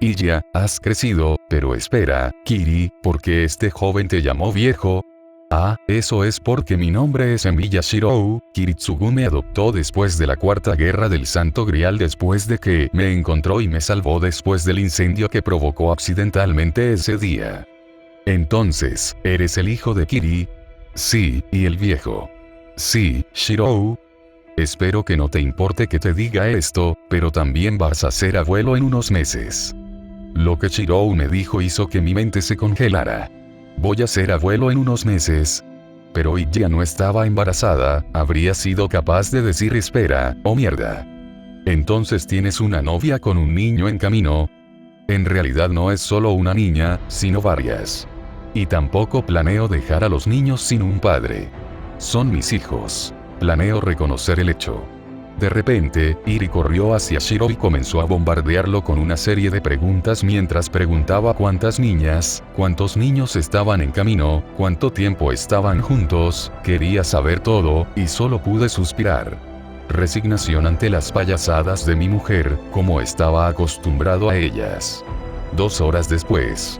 Iji, has crecido, pero espera, Kiri, ¿por qué este joven te llamó viejo? Ah, eso es porque mi nombre es Emiya Shirou. Kiritsugu me adoptó después de la Cuarta Guerra del Santo Grial, después de que me encontró y me salvó después del incendio que provocó accidentalmente ese día. Entonces, ¿eres el hijo de Kiri? Sí, y el viejo. Sí, Shirou. Espero que no te importe que te diga esto, pero también vas a ser abuelo en unos meses. Lo que Shirou me dijo hizo que mi mente se congelara. Voy a ser abuelo en unos meses. Pero Iji no estaba embarazada, habría sido capaz de decir espera, oh mierda. Entonces tienes una novia con un niño en camino. En realidad no es solo una niña, sino varias. Y tampoco planeo dejar a los niños sin un padre. Son mis hijos. Planeo reconocer el hecho. De repente, Iri corrió hacia Shirou y comenzó a bombardearlo con una serie de preguntas mientras preguntaba cuántas niñas, cuántos niños estaban en camino, cuánto tiempo estaban juntos. Quería saber todo, y solo pude suspirar. Resignación ante las payasadas de mi mujer, como estaba acostumbrado a ellas. 2 horas después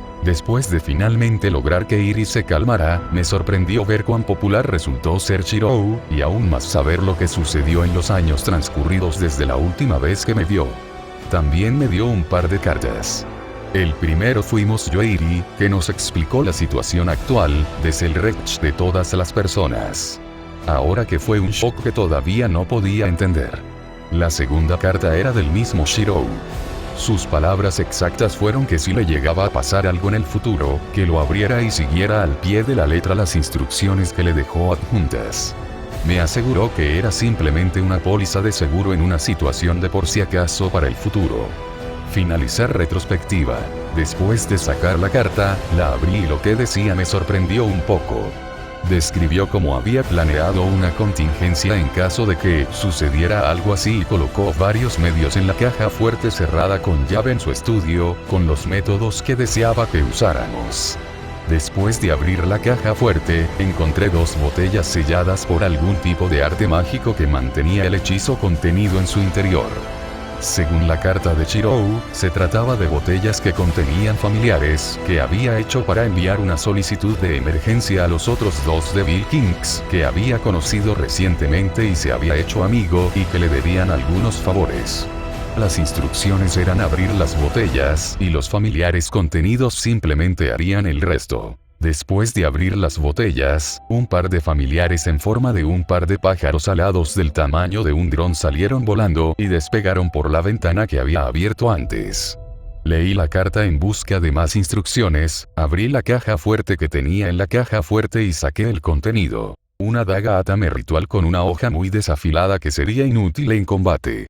de finalmente lograr que Iri se calmara, me sorprendió ver cuán popular resultó ser Shirou, y aún más saber lo que sucedió en los años transcurridos desde la última vez que me vio. También me dio un par de cartas. El primero fuimos yo e Iri, que nos explicó la situación actual, desde el reach de todas las personas. Ahora que fue un shock que todavía no podía entender. La segunda carta era del mismo Shirou. Sus palabras exactas fueron que si le llegaba a pasar algo en el futuro, que lo abriera y siguiera al pie de la letra las instrucciones que le dejó adjuntas. Me aseguró que era simplemente una póliza de seguro en una situación de por si acaso para el futuro. Finalizar retrospectiva. Después de sacar la carta, la abrí y lo que decía me sorprendió un poco. Describió cómo había planeado una contingencia en caso de que sucediera algo así y colocó varios medios en la caja fuerte cerrada con llave en su estudio, con los métodos que deseaba que usáramos. Después de abrir la caja fuerte, encontré 2 botellas selladas por algún tipo de arte mágico que mantenía el hechizo contenido en su interior. Según la carta de Shirou, se trataba de botellas que contenían familiares, que había hecho para enviar una solicitud de emergencia a los otros 2 Devil Kings, que había conocido recientemente y se había hecho amigo, y que le debían algunos favores. Las instrucciones eran abrir las botellas, y los familiares contenidos simplemente harían el resto. Después de abrir las botellas, un par de familiares en forma de un par de pájaros alados del tamaño de un dron salieron volando y despegaron por la ventana que había abierto antes. Leí la carta en busca de más instrucciones, abrí la caja fuerte que tenía en la caja fuerte y saqué el contenido. Una daga atame ritual con una hoja muy desafilada que sería inútil en combate.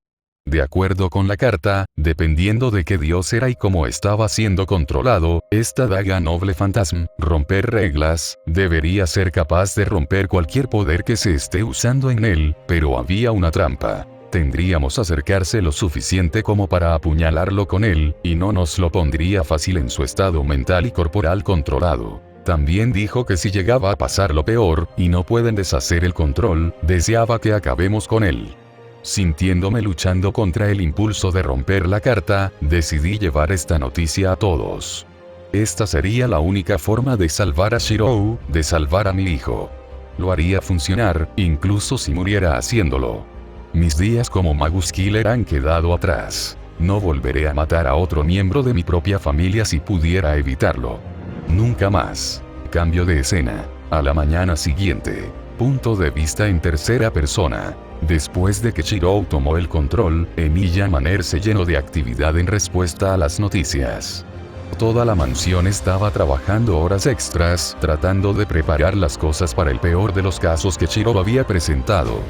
De acuerdo con la carta, dependiendo de qué dios era y cómo estaba siendo controlado, esta daga noble fantasma, romper reglas, debería ser capaz de romper cualquier poder que se esté usando en él, pero había una trampa. Tendríamos que acercarse lo suficiente como para apuñalarlo con él, y no nos lo pondría fácil en su estado mental y corporal controlado. También dijo que si llegaba a pasar lo peor, y no pueden deshacer el control, deseaba que acabemos con él. Sintiéndome luchando contra el impulso de romper la carta, decidí llevar esta noticia a todos. Esta sería la única forma de salvar a Shirou, de salvar a mi hijo. Lo haría funcionar, incluso si muriera haciéndolo. Mis días como Magus Killer han quedado atrás. No volveré a matar a otro miembro de mi propia familia si pudiera evitarlo. Nunca más. Cambio de escena. A la mañana siguiente. Punto de vista en tercera persona. Después de que Shirou tomó el control, Emiya Manner se llenó de actividad en respuesta a las noticias. Toda la mansión estaba trabajando horas extras, tratando de preparar las cosas para el peor de los casos que Shiro había presentado.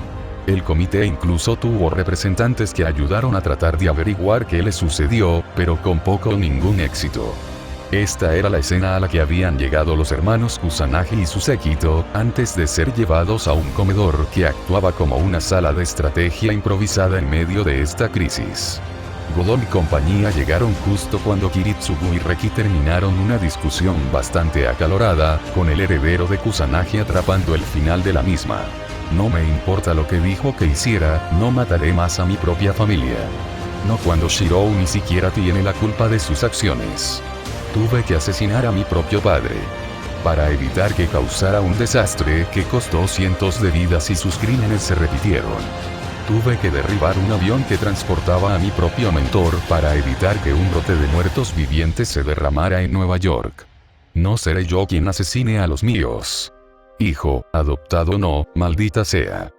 El comité incluso tuvo representantes que ayudaron a tratar de averiguar qué le sucedió, pero con poco o ningún éxito. Esta era la escena a la que habían llegado los hermanos Kusanagi y su séquito, antes de ser llevados a un comedor que actuaba como una sala de estrategia improvisada en medio de esta crisis. Godot y compañía llegaron justo cuando Kiritsugu y Reki terminaron una discusión bastante acalorada, con el heredero de Kusanagi atrapando el final de la misma. No me importa lo que dijo que hiciera, no mataré más a mi propia familia. No cuando Shirou ni siquiera tiene la culpa de sus acciones. Tuve que asesinar a mi propio padre. Para evitar que causara un desastre que costó cientos de vidas y sus crímenes se repitieron. Tuve que derribar un avión que transportaba a mi propio mentor para evitar que un brote de muertos vivientes se derramara en Nueva York. No seré yo quien asesine a los míos. Hijo, adoptado o no, maldita sea.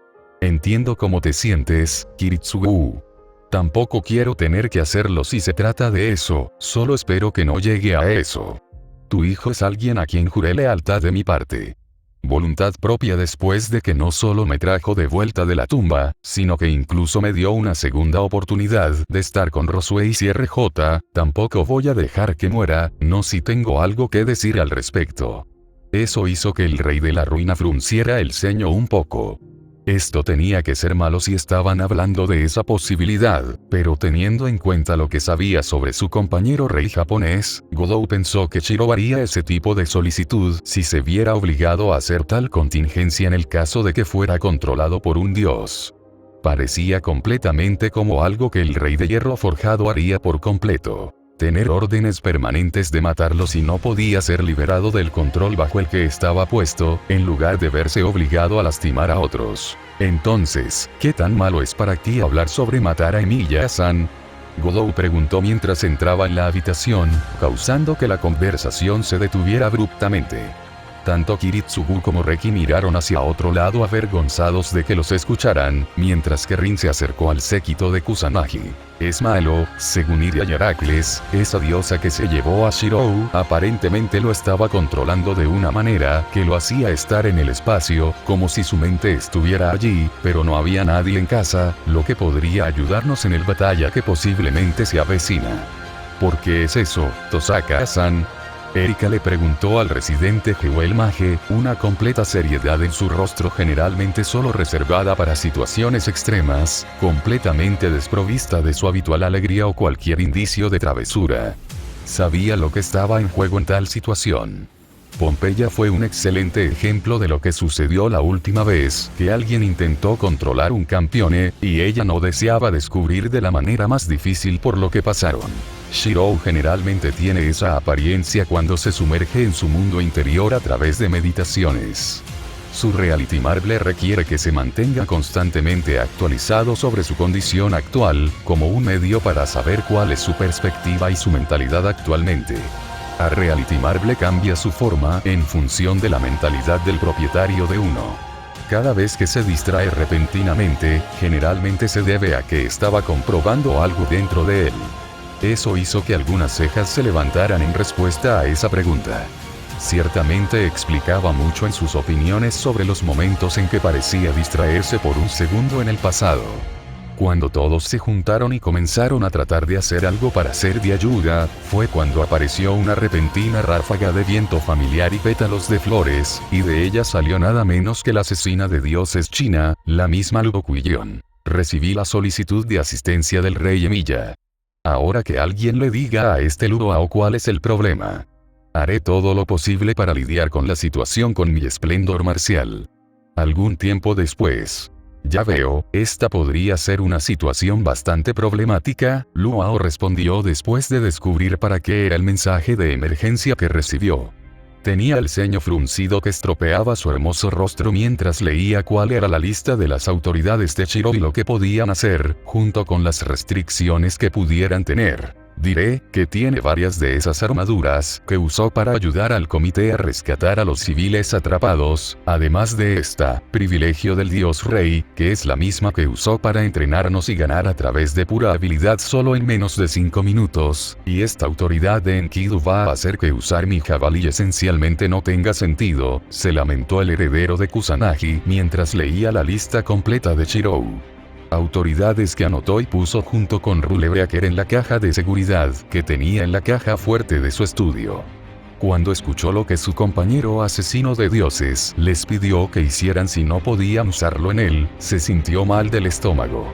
Entiendo cómo te sientes, Kiritsugu. Tampoco quiero tener que hacerlo si se trata de eso, solo espero que no llegue a eso. Tu hijo es alguien a quien juré lealtad de mi parte. Voluntad propia después de que no solo me trajo de vuelta de la tumba, sino que incluso me dio una segunda oportunidad de estar con Rosue y RJ, tampoco voy a dejar que muera, no si tengo algo que decir al respecto. Eso hizo que el rey de la ruina frunciera el ceño un poco. Esto tenía que ser malo si estaban hablando de esa posibilidad, pero teniendo en cuenta lo que sabía sobre su compañero rey japonés, Godot pensó que Shiro haría ese tipo de solicitud si se viera obligado a hacer tal contingencia en el caso de que fuera controlado por un dios. Parecía completamente como algo que el rey de hierro forjado haría por completo. Tener órdenes permanentes de matarlo si no podía ser liberado del control bajo el que estaba puesto, en lugar de verse obligado a lastimar a otros. Entonces, ¿qué tan malo es para ti hablar sobre matar a Emiya-san? Godot preguntó mientras entraba en la habitación, causando que la conversación se detuviera abruptamente. Tanto Kiritsugu como Reki miraron hacia otro lado avergonzados de que los escucharan, mientras que Rin se acercó al séquito de Kusanagi. Es malo, según Iria y Heracles, esa diosa que se llevó a Shirou aparentemente lo estaba controlando de una manera que lo hacía estar en el espacio, como si su mente estuviera allí, pero no había nadie en casa, lo que podría ayudarnos en el batalla que posiblemente se avecina. ¿Por qué es eso, Tosaka-san? Erika le preguntó al residente Jewel Mage, una completa seriedad en su rostro generalmente solo reservada para situaciones extremas, completamente desprovista de su habitual alegría o cualquier indicio de travesura. Sabía lo que estaba en juego en tal situación. Pompeya fue un excelente ejemplo de lo que sucedió la última vez que alguien intentó controlar un campione, y ella no deseaba descubrir de la manera más difícil por lo que pasaron. Shirou generalmente tiene esa apariencia cuando se sumerge en su mundo interior a través de meditaciones. Su reality marble requiere que se mantenga constantemente actualizado sobre su condición actual, como un medio para saber cuál es su perspectiva y su mentalidad actualmente. A reality marble cambia su forma en función de la mentalidad del propietario de uno. Cada vez que se distrae repentinamente, generalmente se debe a que estaba comprobando algo dentro de él. Eso hizo que algunas cejas se levantaran en respuesta a esa pregunta. Ciertamente explicaba mucho en sus opiniones sobre los momentos en que parecía distraerse por un segundo en el pasado. Cuando todos se juntaron y comenzaron a tratar de hacer algo para ser de ayuda, fue cuando apareció una repentina ráfaga de viento familiar y pétalos de flores, y de ella salió nada menos que la asesina de dioses china, la misma Luo Qion. Recibí la solicitud de asistencia del rey Emiya. Ahora que alguien le diga a este Luo cuál es el problema. Haré todo lo posible para lidiar con la situación con mi esplendor marcial. Algún tiempo después. Ya veo, esta podría ser una situación bastante problemática, Luo respondió después de descubrir para qué era el mensaje de emergencia que recibió. Tenía el ceño fruncido que estropeaba su hermoso rostro mientras leía cuál era la lista de las autoridades de Shiro y lo que podían hacer, junto con las restricciones que pudieran tener. Diré que tiene varias de esas armaduras que usó para ayudar al comité a rescatar a los civiles atrapados, además de esta, privilegio del dios rey, que es la misma que usó para entrenarnos y ganar a través de pura habilidad solo en menos de 5 minutos, y esta autoridad de Enkidu va a hacer que usar mi jabalí esencialmente no tenga sentido, se lamentó el heredero de Kusanagi mientras leía la lista completa de Shirou. Autoridades que anotó y puso junto con Rulebreaker en la caja de seguridad que tenía en la caja fuerte de su estudio. Cuando escuchó lo que su compañero asesino de dioses les pidió que hicieran si no podían usarlo en él, se sintió mal del estómago.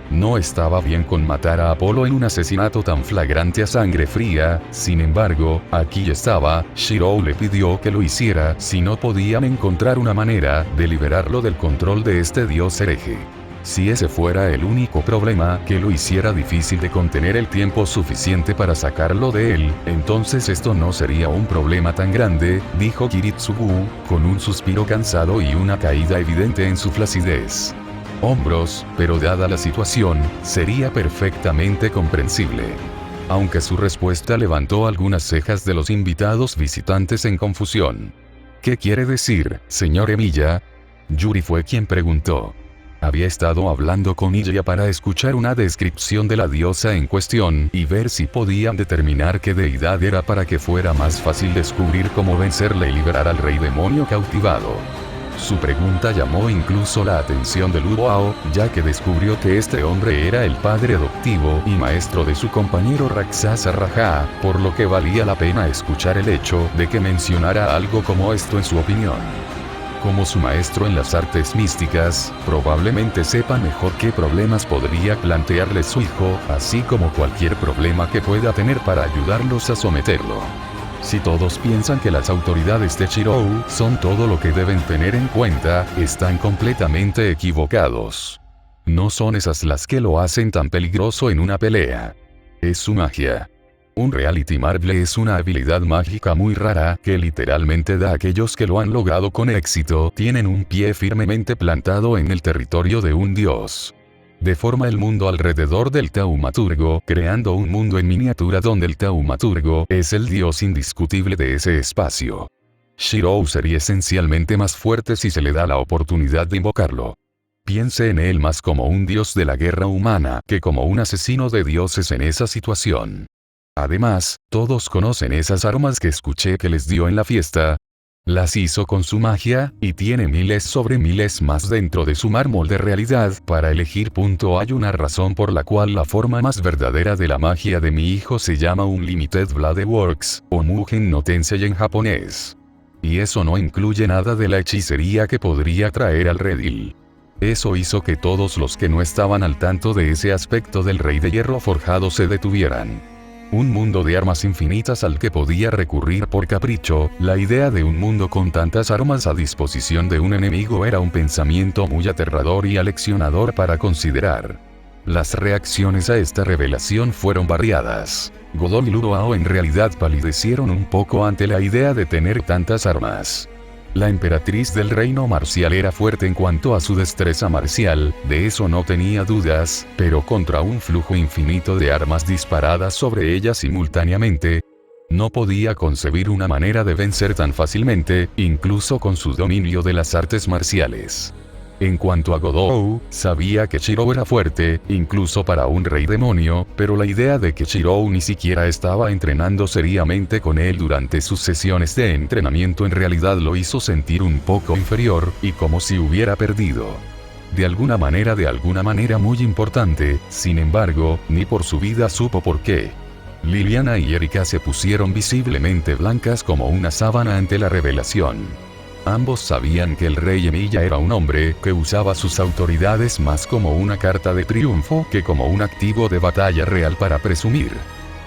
No estaba bien con matar a Apolo en un asesinato tan flagrante a sangre fría, sin embargo, aquí estaba, Shirou le pidió que lo hiciera si no podían encontrar una manera de liberarlo del control de este dios hereje. Si ese fuera el único problema, que lo hiciera difícil de contener el tiempo suficiente para sacarlo de él, entonces esto no sería un problema tan grande, dijo Kiritsugu, con un suspiro cansado y una caída evidente en su flacidez. Hombros, pero dada la situación, sería perfectamente comprensible. Aunque su respuesta levantó algunas cejas de los invitados visitantes en confusión. ¿Qué quiere decir, señor Emiya? Yuri fue quien preguntó. Había estado hablando con ella para escuchar una descripción de la diosa en cuestión y ver si podían determinar qué deidad era para que fuera más fácil descubrir cómo vencerla y liberar al rey demonio cautivado. Su pregunta llamó incluso la atención de Luoao, ya que descubrió que este hombre era el padre adoptivo y maestro de su compañero Raksasa Raja, por lo que valía la pena escuchar el hecho de que mencionara algo como esto en su opinión. Como su maestro en las artes místicas, probablemente sepa mejor qué problemas podría plantearle su hijo, así como cualquier problema que pueda tener para ayudarlos a someterlo. Si todos piensan que las autoridades de Shirou son todo lo que deben tener en cuenta, están completamente equivocados. No son esas las que lo hacen tan peligroso en una pelea. Es su magia. Un Reality Marble es una habilidad mágica muy rara que literalmente da a aquellos que lo han logrado con éxito tienen un pie firmemente plantado en el territorio de un dios. Deforma el mundo alrededor del taumaturgo, creando un mundo en miniatura donde el taumaturgo es el dios indiscutible de ese espacio. Shirou sería esencialmente más fuerte si se le da la oportunidad de invocarlo. Piense en él más como un dios de la guerra humana que como un asesino de dioses en esa situación. Además, todos conocen esas armas que escuché que les dio en la fiesta. Las hizo con su magia, y tiene miles sobre miles más dentro de su mármol de realidad para elegir. Hay una razón por la cual la forma más verdadera de la magia de mi hijo se llama Unlimited Blade Works, o Mugen no Tensei en japonés. Y eso no incluye nada de la hechicería que podría traer al redil. Eso hizo que todos los que no estaban al tanto de ese aspecto del Rey de Hierro Forjado se detuvieran. Un mundo de armas infinitas al que podía recurrir por capricho, la idea de un mundo con tantas armas a disposición de un enemigo era un pensamiento muy aterrador y aleccionador para considerar. Las reacciones a esta revelación fueron variadas. Godol y Luoao en realidad palidecieron un poco ante la idea de tener tantas armas. La emperatriz del reino marcial era fuerte en cuanto a su destreza marcial, de eso no tenía dudas, pero contra un flujo infinito de armas disparadas sobre ella simultáneamente, no podía concebir una manera de vencer tan fácilmente, incluso con su dominio de las artes marciales. En cuanto a Godou, sabía que Shirou era fuerte, incluso para un rey demonio, pero la idea de que Shirou ni siquiera estaba entrenando seriamente con él durante sus sesiones de entrenamiento en realidad lo hizo sentir un poco inferior, y como si hubiera perdido. De alguna manera muy importante, sin embargo, ni por su vida supo por qué. Liliana y Erika se pusieron visiblemente blancas como una sábana ante la revelación. Ambos sabían que el rey Emiya era un hombre que usaba sus autoridades más como una carta de triunfo que como un activo de batalla real para presumir.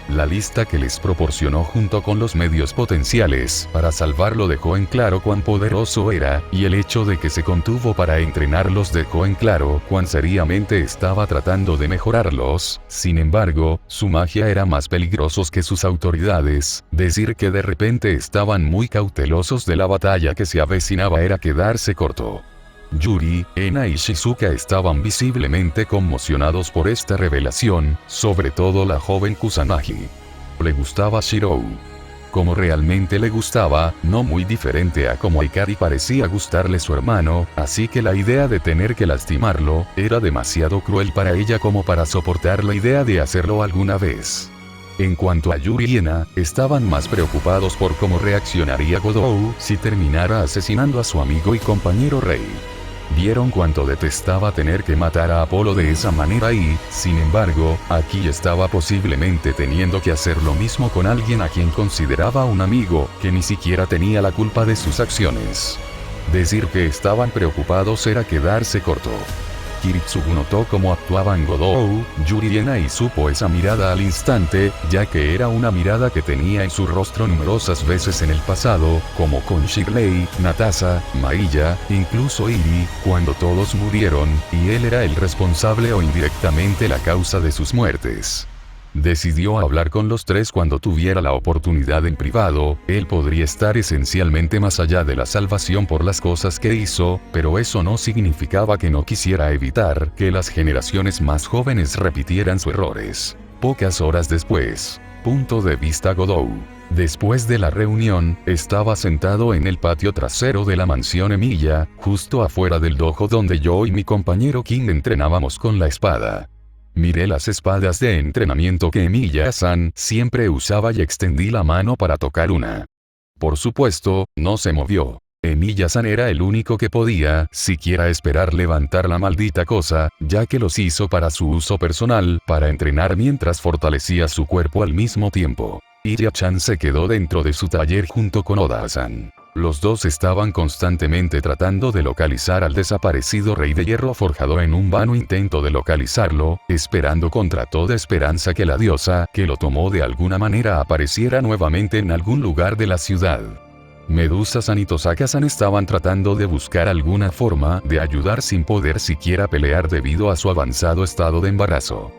La lista que les proporcionó junto con los medios potenciales para salvarlo dejó en claro cuán poderoso era, y el hecho de que se contuvo para entrenarlos dejó en claro cuán seriamente estaba tratando de mejorarlos. Sin embargo, su magia era más peligrosos que sus autoridades. Decir que de repente estaban muy cautelosos de la batalla que se avecinaba era quedarse corto. Yuri, Ena y Shizuka estaban visiblemente conmocionados por esta revelación, sobre todo la joven Kusanagi. Le gustaba Shirou. Como realmente le gustaba, no muy diferente a como a Ikari parecía gustarle su hermano, así que la idea de tener que lastimarlo, era demasiado cruel para ella como para soportar la idea de hacerlo alguna vez. En cuanto a Yuri y Ena, estaban más preocupados por cómo reaccionaría Godou si terminara asesinando a su amigo y compañero Rei. Vieron cuánto detestaba tener que matar a Apolo de esa manera y, sin embargo, aquí estaba posiblemente teniendo que hacer lo mismo con alguien a quien consideraba un amigo, que ni siquiera tenía la culpa de sus acciones. Decir que estaban preocupados era quedarse corto. Kiritsugu notó cómo actuaban Godou, Yuri y Ena y supo esa mirada al instante, ya que era una mirada que tenía en su rostro numerosas veces en el pasado, como con Shirley, Natasa, Mailla, incluso Iri, cuando todos murieron, y él era el responsable o indirectamente la causa de sus muertes. Decidió hablar con los tres cuando tuviera la oportunidad en privado. Él podría estar esencialmente más allá de la salvación por las cosas que hizo, pero eso no significaba que no quisiera evitar que las generaciones más jóvenes repitieran sus errores. Pocas horas después. Punto de vista Godou. Después de la reunión, estaba sentado en el patio trasero de la mansión Emilia, justo afuera del dojo donde yo y mi compañero King entrenábamos con la espada. Miré las espadas de entrenamiento que Emilia-san siempre usaba y extendí la mano para tocar una. Por supuesto, no se movió. Emilia-san era el único que podía siquiera esperar levantar la maldita cosa, ya que los hizo para su uso personal, para entrenar mientras fortalecía su cuerpo al mismo tiempo. Iria-chan se quedó dentro de su taller junto con Oda-san. Los dos estaban constantemente tratando de localizar al desaparecido Rey de Hierro forjado en un vano intento de localizarlo, esperando contra toda esperanza que la diosa que lo tomó de alguna manera apareciera nuevamente en algún lugar de la ciudad. Medusa-san y Tosaka-san estaban tratando de buscar alguna forma de ayudar sin poder siquiera pelear debido a su avanzado estado de embarazo.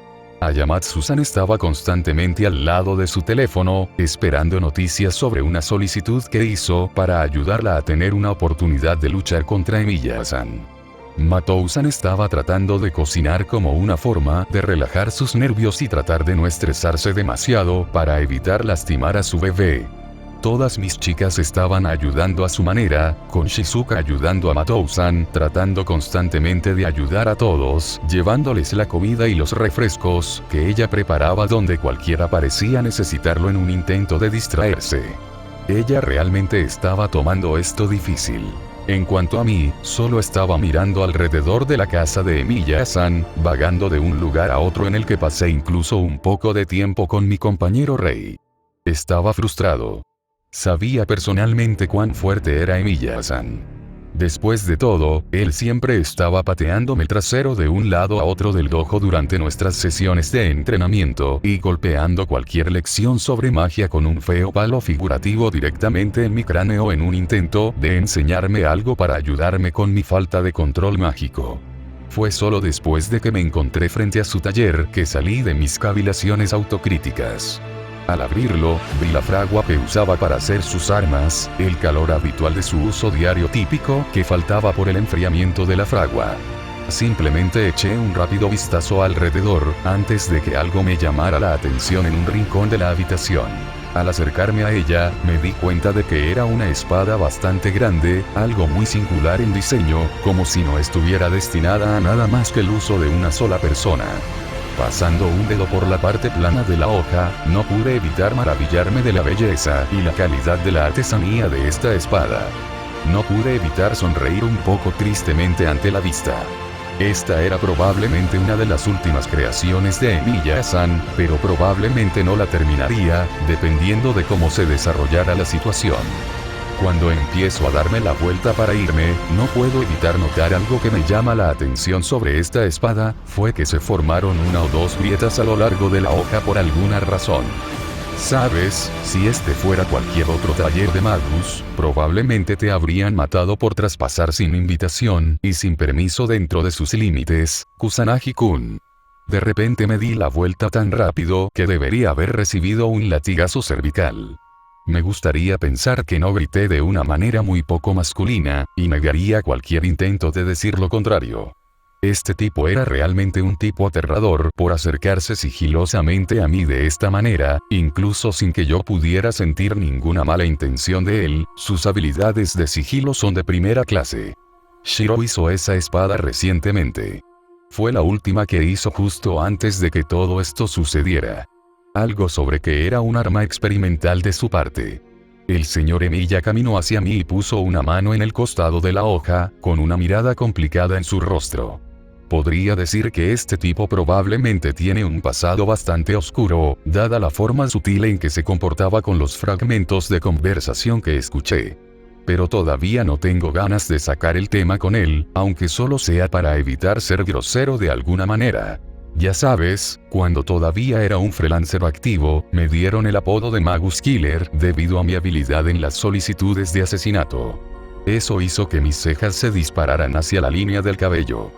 Ayamatsu-san estaba constantemente al lado de su teléfono, esperando noticias sobre una solicitud que hizo para ayudarla a tener una oportunidad de luchar contra Emilia-san. Matou-san estaba tratando de cocinar como una forma de relajar sus nervios y tratar de no estresarse demasiado para evitar lastimar a su bebé. Todas mis chicas estaban ayudando a su manera, con Shizuka ayudando a Matou-san, tratando constantemente de ayudar a todos, llevándoles la comida y los refrescos que ella preparaba donde cualquiera parecía necesitarlo en un intento de distraerse. Ella realmente estaba tomando esto difícil. En cuanto a mí, solo estaba mirando alrededor de la casa de Emilia-san, vagando de un lugar a otro en el que pasé incluso un poco de tiempo con mi compañero Rei. Estaba frustrado. Sabía personalmente cuán fuerte era Emilia-san. Después de todo, él siempre estaba pateándome el trasero de un lado a otro del dojo durante nuestras sesiones de entrenamiento y golpeando cualquier lección sobre magia con un feo palo figurativo directamente en mi cráneo en un intento de enseñarme algo para ayudarme con mi falta de control mágico. Fue solo después de que me encontré frente a su taller que salí de mis cavilaciones autocríticas. Al abrirlo, vi la fragua que usaba para hacer sus armas, el calor habitual de su uso diario típico que faltaba por el enfriamiento de la fragua. Simplemente eché un rápido vistazo alrededor, antes de que algo me llamara la atención en un rincón de la habitación. Al acercarme a ella, me di cuenta de que era una espada bastante grande, algo muy singular en diseño, como si no estuviera destinada a nada más que el uso de una sola persona. Pasando un dedo por la parte plana de la hoja, no pude evitar maravillarme de la belleza y la calidad de la artesanía de esta espada. No pude evitar sonreír un poco tristemente ante la vista. Esta era probablemente una de las últimas creaciones de Emilia-san, pero probablemente no la terminaría, dependiendo de cómo se desarrollara la situación. Cuando empiezo a darme la vuelta para irme, no puedo evitar notar algo que me llama la atención sobre esta espada, fue que se formaron una o dos grietas a lo largo de la hoja por alguna razón. Sabes, si este fuera cualquier otro taller de Magus, probablemente te habrían matado por traspasar sin invitación y sin permiso dentro de sus límites, Kusanagi-kun. De repente me di la vuelta tan rápido que debería haber recibido un latigazo cervical. Me gustaría pensar que no grité de una manera muy poco masculina, y negaría cualquier intento de decir lo contrario. Este tipo era realmente un tipo aterrador por acercarse sigilosamente a mí de esta manera, incluso sin que yo pudiera sentir ninguna mala intención de él. Sus habilidades de sigilo son de primera clase. Shiro hizo esa espada recientemente. Fue la última que hizo justo antes de que todo esto sucediera. Algo sobre que era un arma experimental de su parte. El señor Emiya caminó hacia mí y puso una mano en el costado de la hoja, con una mirada complicada en su rostro. Podría decir que este tipo probablemente tiene un pasado bastante oscuro, dada la forma sutil en que se comportaba con los fragmentos de conversación que escuché. Pero todavía no tengo ganas de sacar el tema con él, aunque solo sea para evitar ser grosero de alguna manera. Ya sabes, cuando todavía era un freelancer activo, me dieron el apodo de Magus Killer debido a mi habilidad en las solicitudes de asesinato. Eso hizo que mis cejas se dispararan hacia la línea del cabello.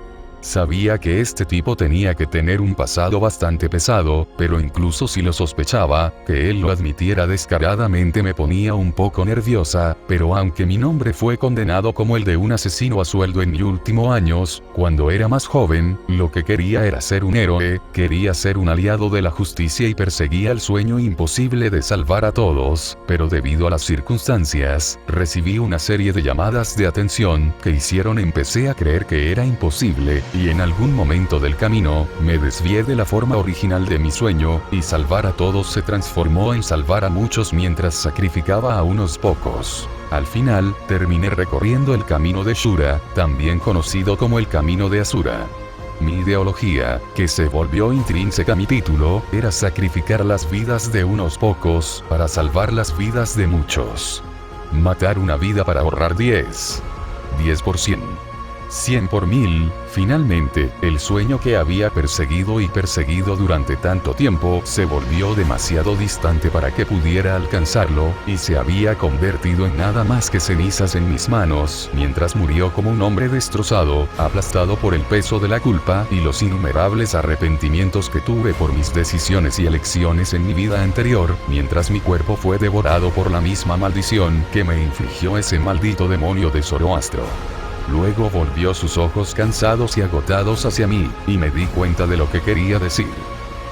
Sabía que este tipo tenía que tener un pasado bastante pesado, pero incluso si lo sospechaba, que él lo admitiera descaradamente me ponía un poco nerviosa, pero aunque mi nombre fue condenado como el de un asesino a sueldo en mis últimos años, cuando era más joven, lo que quería era ser un héroe, quería ser un aliado de la justicia y perseguía el sueño imposible de salvar a todos, pero debido a las circunstancias, recibí una serie de llamadas de atención que hicieron empecé a creer que era imposible, y en algún momento del camino, me desvié de la forma original de mi sueño, y salvar a todos se transformó en salvar a muchos mientras sacrificaba a unos pocos. Al final, terminé recorriendo el camino de Shura, también conocido como el camino de Asura. Mi ideología, que se volvió intrínseca a mi título, era sacrificar las vidas de unos pocos, para salvar las vidas de muchos. Matar una vida para ahorrar 10 por 100. 100 por 1000, finalmente, el sueño que había perseguido durante tanto tiempo se volvió demasiado distante para que pudiera alcanzarlo, y se había convertido en nada más que cenizas en mis manos, mientras murió como un hombre destrozado, aplastado por el peso de la culpa y los innumerables arrepentimientos que tuve por mis decisiones y elecciones en mi vida anterior, mientras mi cuerpo fue devorado por la misma maldición que me infligió ese maldito demonio de Zoroastro. Luego volvió sus ojos cansados y agotados hacia mí, y me di cuenta de lo que quería decir.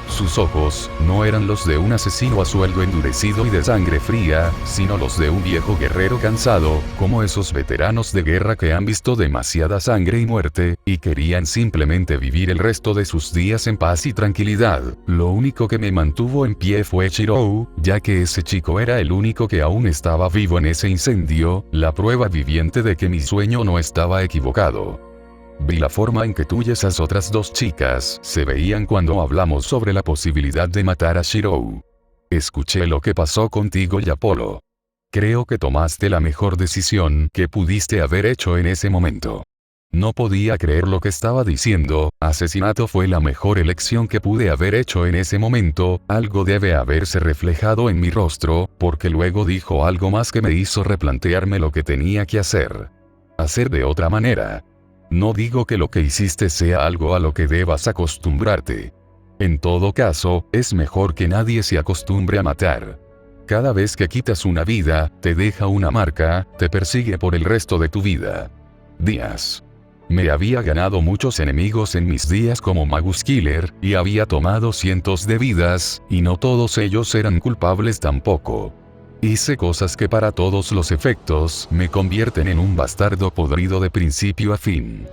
Sus ojos, no eran los de un asesino a sueldo endurecido y de sangre fría, sino los de un viejo guerrero cansado, como esos veteranos de guerra que han visto demasiada sangre y muerte, y querían simplemente vivir el resto de sus días en paz y tranquilidad. Lo único que me mantuvo en pie fue Shirou, ya que ese chico era el único que aún estaba vivo en ese incendio, la prueba viviente de que mi sueño no estaba equivocado. Vi la forma en que tú y esas otras dos chicas se veían cuando hablamos sobre la posibilidad de matar a Shirou. Escuché lo que pasó contigo y Apolo. Creo que tomaste la mejor decisión que pudiste haber hecho en ese momento. No podía creer lo que estaba diciendo, asesinato fue la mejor elección que pude haber hecho en ese momento, algo debe haberse reflejado en mi rostro, porque luego dijo algo más que me hizo replantearme lo que tenía que hacer. Hacer de otra manera. No digo que lo que hiciste sea algo a lo que debas acostumbrarte. En todo caso, es mejor que nadie se acostumbre a matar. Cada vez que quitas una vida, te deja una marca, te persigue por el resto de tu vida. Días. Me había ganado muchos enemigos en mis días como Magus Killer, y había tomado cientos de vidas, y no todos ellos eran culpables tampoco. Hice cosas que para todos los efectos me convierten en un bastardo podrido de principio a fin.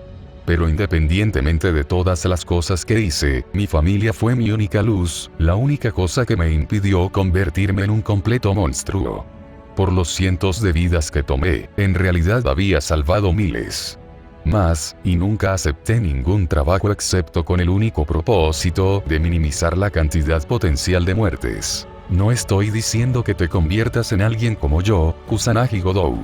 Pero independientemente de todas las cosas que hice, mi familia fue mi única luz, la única cosa que me impidió convertirme en un completo monstruo. Por los cientos de vidas que tomé, en realidad había salvado miles más, y nunca acepté ningún trabajo excepto con el único propósito de minimizar la cantidad potencial de muertes. No estoy diciendo que te conviertas en alguien como yo, Kusanagi Godou.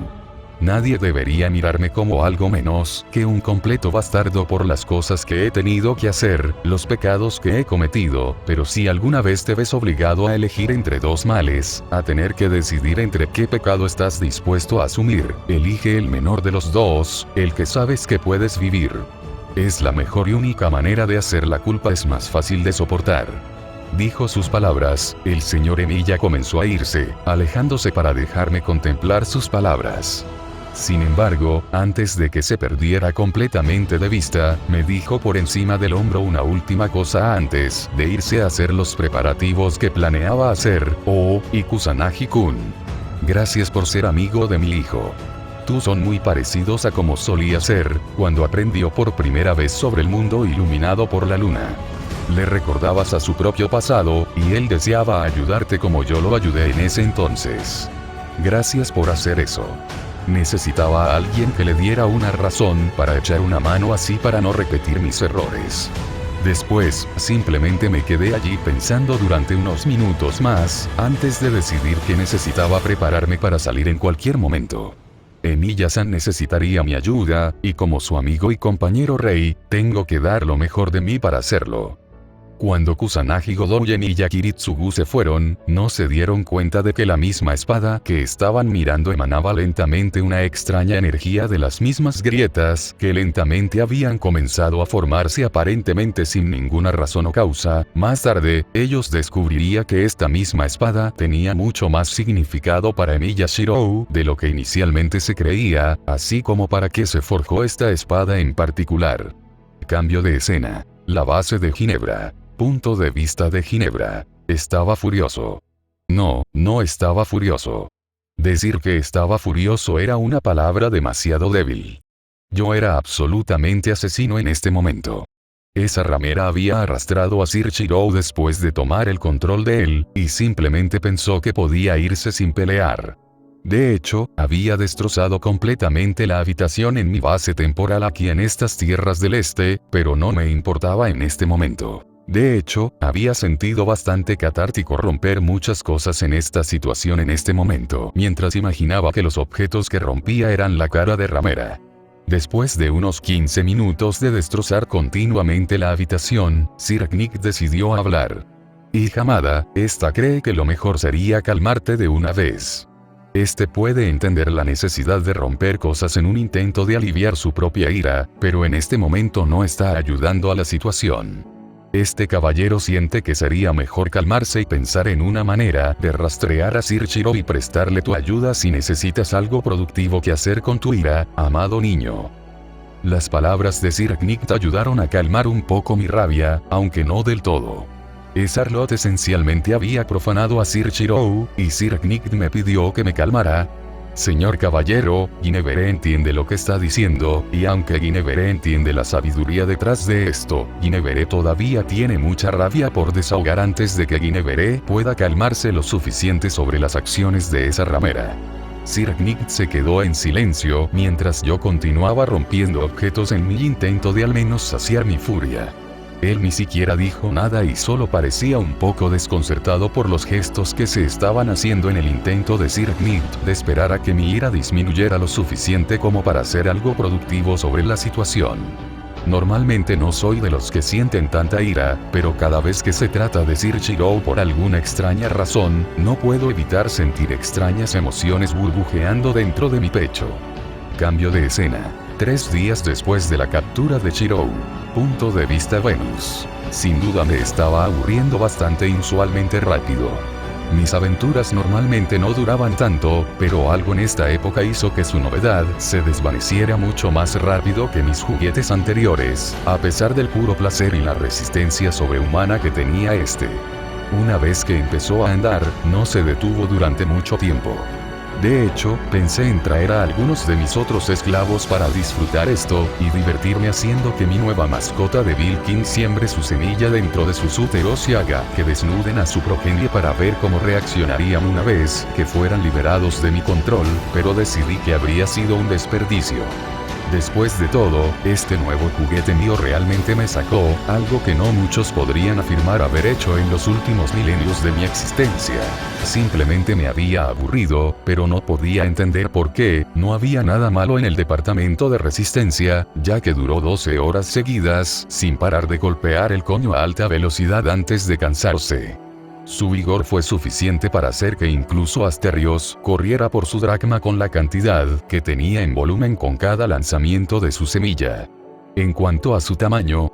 Nadie debería mirarme como algo menos que un completo bastardo por las cosas que he tenido que hacer, los pecados que he cometido, pero si alguna vez te ves obligado a elegir entre dos males, a tener que decidir entre qué pecado estás dispuesto a asumir, elige el menor de los dos, el que sabes que puedes vivir. Es la mejor y única manera de hacer. La culpa es más fácil de soportar. Dijo sus palabras, el señor Emilia comenzó a irse, alejándose para dejarme contemplar sus palabras. Sin embargo, antes de que se perdiera completamente de vista, me dijo por encima del hombro una última cosa antes de irse a hacer los preparativos que planeaba hacer. Oh, y Kusanagi-kun. Gracias por ser amigo de mi hijo. Tú son muy parecidos a como solía ser, cuando aprendió por primera vez sobre el mundo iluminado por la luna. Le recordabas a su propio pasado, y él deseaba ayudarte como yo lo ayudé en ese entonces. Gracias por hacer eso. Necesitaba a alguien que le diera una razón para echar una mano así para no repetir mis errores. Después, simplemente me quedé allí pensando durante unos minutos más, antes de decidir que necesitaba prepararme para salir en cualquier momento. Emilia-san necesitaría mi ayuda, y como su amigo y compañero Rei, tengo que dar lo mejor de mí para hacerlo. Cuando Kusanagi Godoyen y Yakiritsugu se fueron, no se dieron cuenta de que la misma espada que estaban mirando emanaba lentamente una extraña energía de las mismas grietas que lentamente habían comenzado a formarse aparentemente sin ninguna razón o causa. Más tarde, ellos descubrirían que esta misma espada tenía mucho más significado para Emilia Shirou de lo que inicialmente se creía, así como para qué se forjó esta espada en particular. Cambio de escena. La base de Ginebra. Punto de vista de Ginebra. Estaba furioso. No estaba furioso. Decir que estaba furioso era una palabra demasiado débil. Yo era absolutamente asesino en este momento. Esa ramera había arrastrado a Sir Shirou después de tomar el control de él, y simplemente pensó que podía irse sin pelear. De hecho, había destrozado completamente la habitación en mi base temporal aquí en estas tierras del este, pero no me importaba en este momento. De hecho, había sentido bastante catártico romper muchas cosas en esta situación en este momento, mientras imaginaba que los objetos que rompía eran la cara de ramera. Después de unos 15 minutos de destrozar continuamente la habitación, Sir Nick decidió hablar. Hija amada, esta cree que lo mejor sería calmarte de una vez. Este puede entender la necesidad de romper cosas en un intento de aliviar su propia ira, pero en este momento no está ayudando a la situación. Este caballero siente que sería mejor calmarse y pensar en una manera de rastrear a Sir Shirou y prestarle tu ayuda si necesitas algo productivo que hacer con tu ira, amado niño. Las palabras de Sir Nick ayudaron a calmar un poco mi rabia, aunque no del todo. Charlotte esencialmente había profanado a Sir Shirou, y Sir Nick me pidió que me calmara. Señor caballero, Guinevere entiende lo que está diciendo, y aunque Guinevere entiende la sabiduría detrás de esto, Guinevere todavía tiene mucha rabia por desahogar antes de que Guinevere pueda calmarse lo suficiente sobre las acciones de esa ramera. Sir Nick se quedó en silencio mientras yo continuaba rompiendo objetos en mi intento de al menos saciar mi furia. Él ni siquiera dijo nada y solo parecía un poco desconcertado por los gestos que se estaban haciendo en el intento de Sir Nick de esperar a que mi ira disminuyera lo suficiente como para hacer algo productivo sobre la situación. Normalmente no soy de los que sienten tanta ira, pero cada vez que se trata de Sir Shirou por alguna extraña razón, no puedo evitar sentir extrañas emociones burbujeando dentro de mi pecho. Cambio de escena. 3 días después de la captura de Shirou. Punto de vista Venus. Sin duda me estaba aburriendo bastante inusualmente rápido. Mis aventuras normalmente no duraban tanto, pero algo en esta época hizo que su novedad se desvaneciera mucho más rápido que mis juguetes anteriores, a pesar del puro placer y la resistencia sobrehumana que tenía este. Una vez que empezó a andar, no se detuvo durante mucho tiempo. De hecho, pensé en traer a algunos de mis otros esclavos para disfrutar esto, y divertirme haciendo que mi nueva mascota de Vilkin siembre su semilla dentro de sus úteros y haga que desnuden a su progenie para ver cómo reaccionarían una vez que fueran liberados de mi control, pero decidí que habría sido un desperdicio. Después de todo, este nuevo juguete mío realmente me sacó, algo que no muchos podrían afirmar haber hecho en los últimos milenios de mi existencia. Simplemente me había aburrido, pero no podía entender por qué. No había nada malo en el departamento de resistencia, ya que duró 12 horas seguidas, sin parar de golpear el coño a alta velocidad antes de cansarse. Su vigor fue suficiente para hacer que incluso Asterios corriera por su dracma con la cantidad que tenía en volumen con cada lanzamiento de su semilla. En cuanto a su tamaño,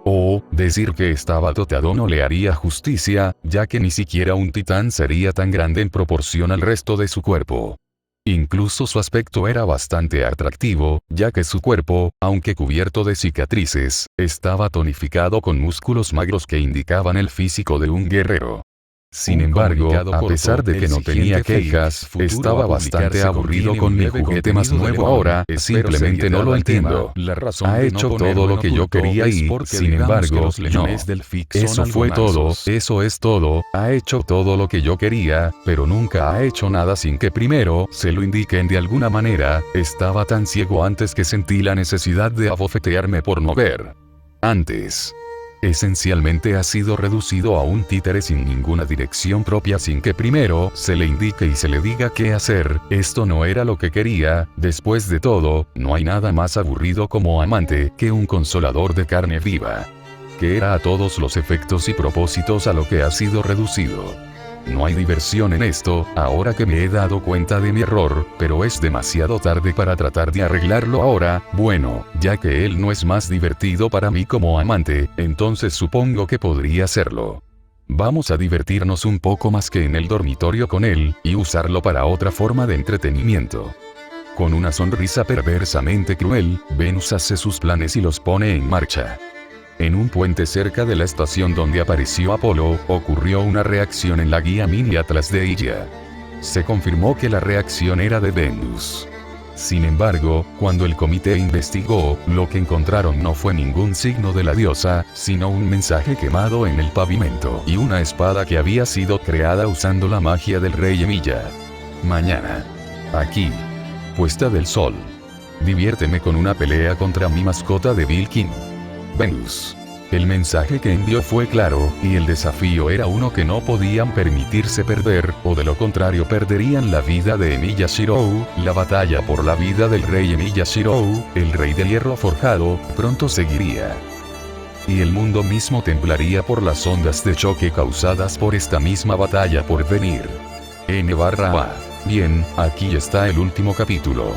decir que estaba dotado no le haría justicia, ya que ni siquiera un titán sería tan grande en proporción al resto de su cuerpo. Incluso su aspecto era bastante atractivo, ya que su cuerpo, aunque cubierto de cicatrices, estaba tonificado con músculos magros que indicaban el físico de un guerrero. Sin embargo, a pesar de que no tenía quejas, estaba bastante aburrido con mi juguete más nuevo ahora, simplemente no lo entiendo. Ha hecho todo lo que yo quería y, sin embargo, no. Eso fue todo, eso es todo, ha hecho todo lo que yo quería, pero nunca ha hecho nada sin que primero se lo indiquen de alguna manera. Estaba tan ciego antes que sentí la necesidad de abofetearme por no ver. Antes. Esencialmente ha sido reducido a un títere sin ninguna dirección propia sin que primero se le indique y se le diga qué hacer. Esto no era lo que quería. Después de todo, no hay nada más aburrido como amante que un consolador de carne viva. Que era a todos los efectos y propósitos a lo que ha sido reducido. No hay diversión en esto, ahora que me he dado cuenta de mi error, pero es demasiado tarde para tratar de arreglarlo ahora. Bueno, ya que él no es más divertido para mí como amante, entonces supongo que podría serlo. Vamos a divertirnos un poco más que en el dormitorio con él, y usarlo para otra forma de entretenimiento. Con una sonrisa perversamente cruel, Venus hace sus planes y los pone en marcha. En un puente cerca de la estación donde apareció Apolo, ocurrió una reacción en la guía mini Atlas de ella. Se confirmó que la reacción era de Venus. Sin embargo, cuando el comité investigó, lo que encontraron no fue ningún signo de la diosa, sino un mensaje quemado en el pavimento y una espada que había sido creada usando la magia del rey Emilia. Mañana. Aquí. Puesta del sol. Diviérteme con una pelea contra mi mascota de Vilkin. Venus. El mensaje que envió fue claro, y el desafío era uno que no podían permitirse perder, o de lo contrario perderían la vida de Emilia Shirou. La batalla por la vida del rey Emilia Shirou, el rey de hierro forjado, pronto seguiría. Y el mundo mismo temblaría por las ondas de choque causadas por esta misma batalla por venir. N/A. Bien, aquí está el último capítulo.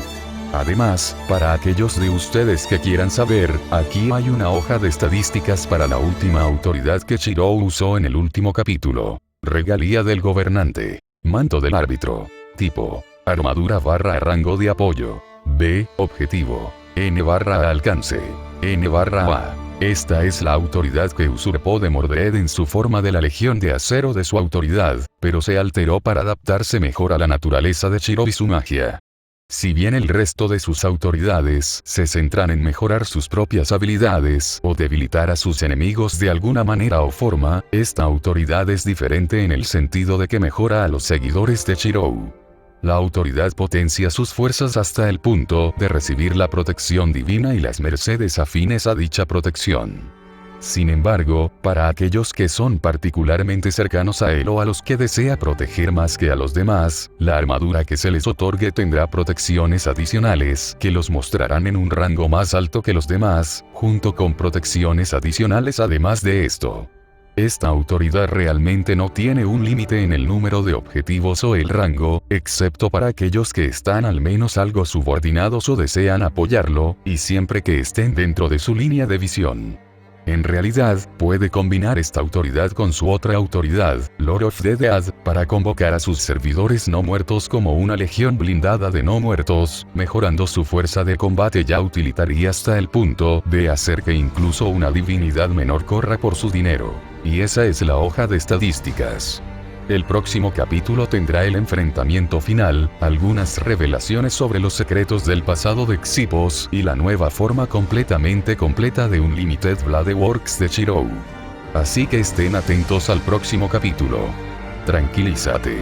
Además, para aquellos de ustedes que quieran saber, aquí hay una hoja de estadísticas para la última autoridad que Shirou usó en el último capítulo. Regalía del gobernante. Manto del árbitro. Tipo. Armadura / rango de apoyo. B. Objetivo. N/A alcance. N/A. Esta es la autoridad que usurpó de Mordred en su forma de la Legión de Acero de su autoridad, pero se alteró para adaptarse mejor a la naturaleza de Shirou y su magia. Si bien el resto de sus autoridades se centran en mejorar sus propias habilidades o debilitar a sus enemigos de alguna manera o forma, esta autoridad es diferente en el sentido de que mejora a los seguidores de Shirou. La autoridad potencia sus fuerzas hasta el punto de recibir la protección divina y las mercedes afines a dicha protección. Sin embargo, para aquellos que son particularmente cercanos a él o a los que desea proteger más que a los demás, la armadura que se les otorgue tendrá protecciones adicionales que los mostrarán en un rango más alto que los demás, junto con protecciones adicionales además de esto. Esta autoridad realmente no tiene un límite en el número de objetivos o el rango, excepto para aquellos que están al menos algo subordinados o desean apoyarlo, y siempre que estén dentro de su línea de visión. En realidad, puede combinar esta autoridad con su otra autoridad, Lord of the Dead, para convocar a sus servidores no muertos como una legión blindada de no muertos, mejorando su fuerza de combate ya utilitaria hasta el punto de hacer que incluso una divinidad menor corra por su dinero. Y esa es la hoja de estadísticas. El próximo capítulo tendrá el enfrentamiento final, algunas revelaciones sobre los secretos del pasado de Xipos y la nueva forma completamente completa de Unlimited Blade Works de Shirou. Así que estén atentos al próximo capítulo. Tranquilízate.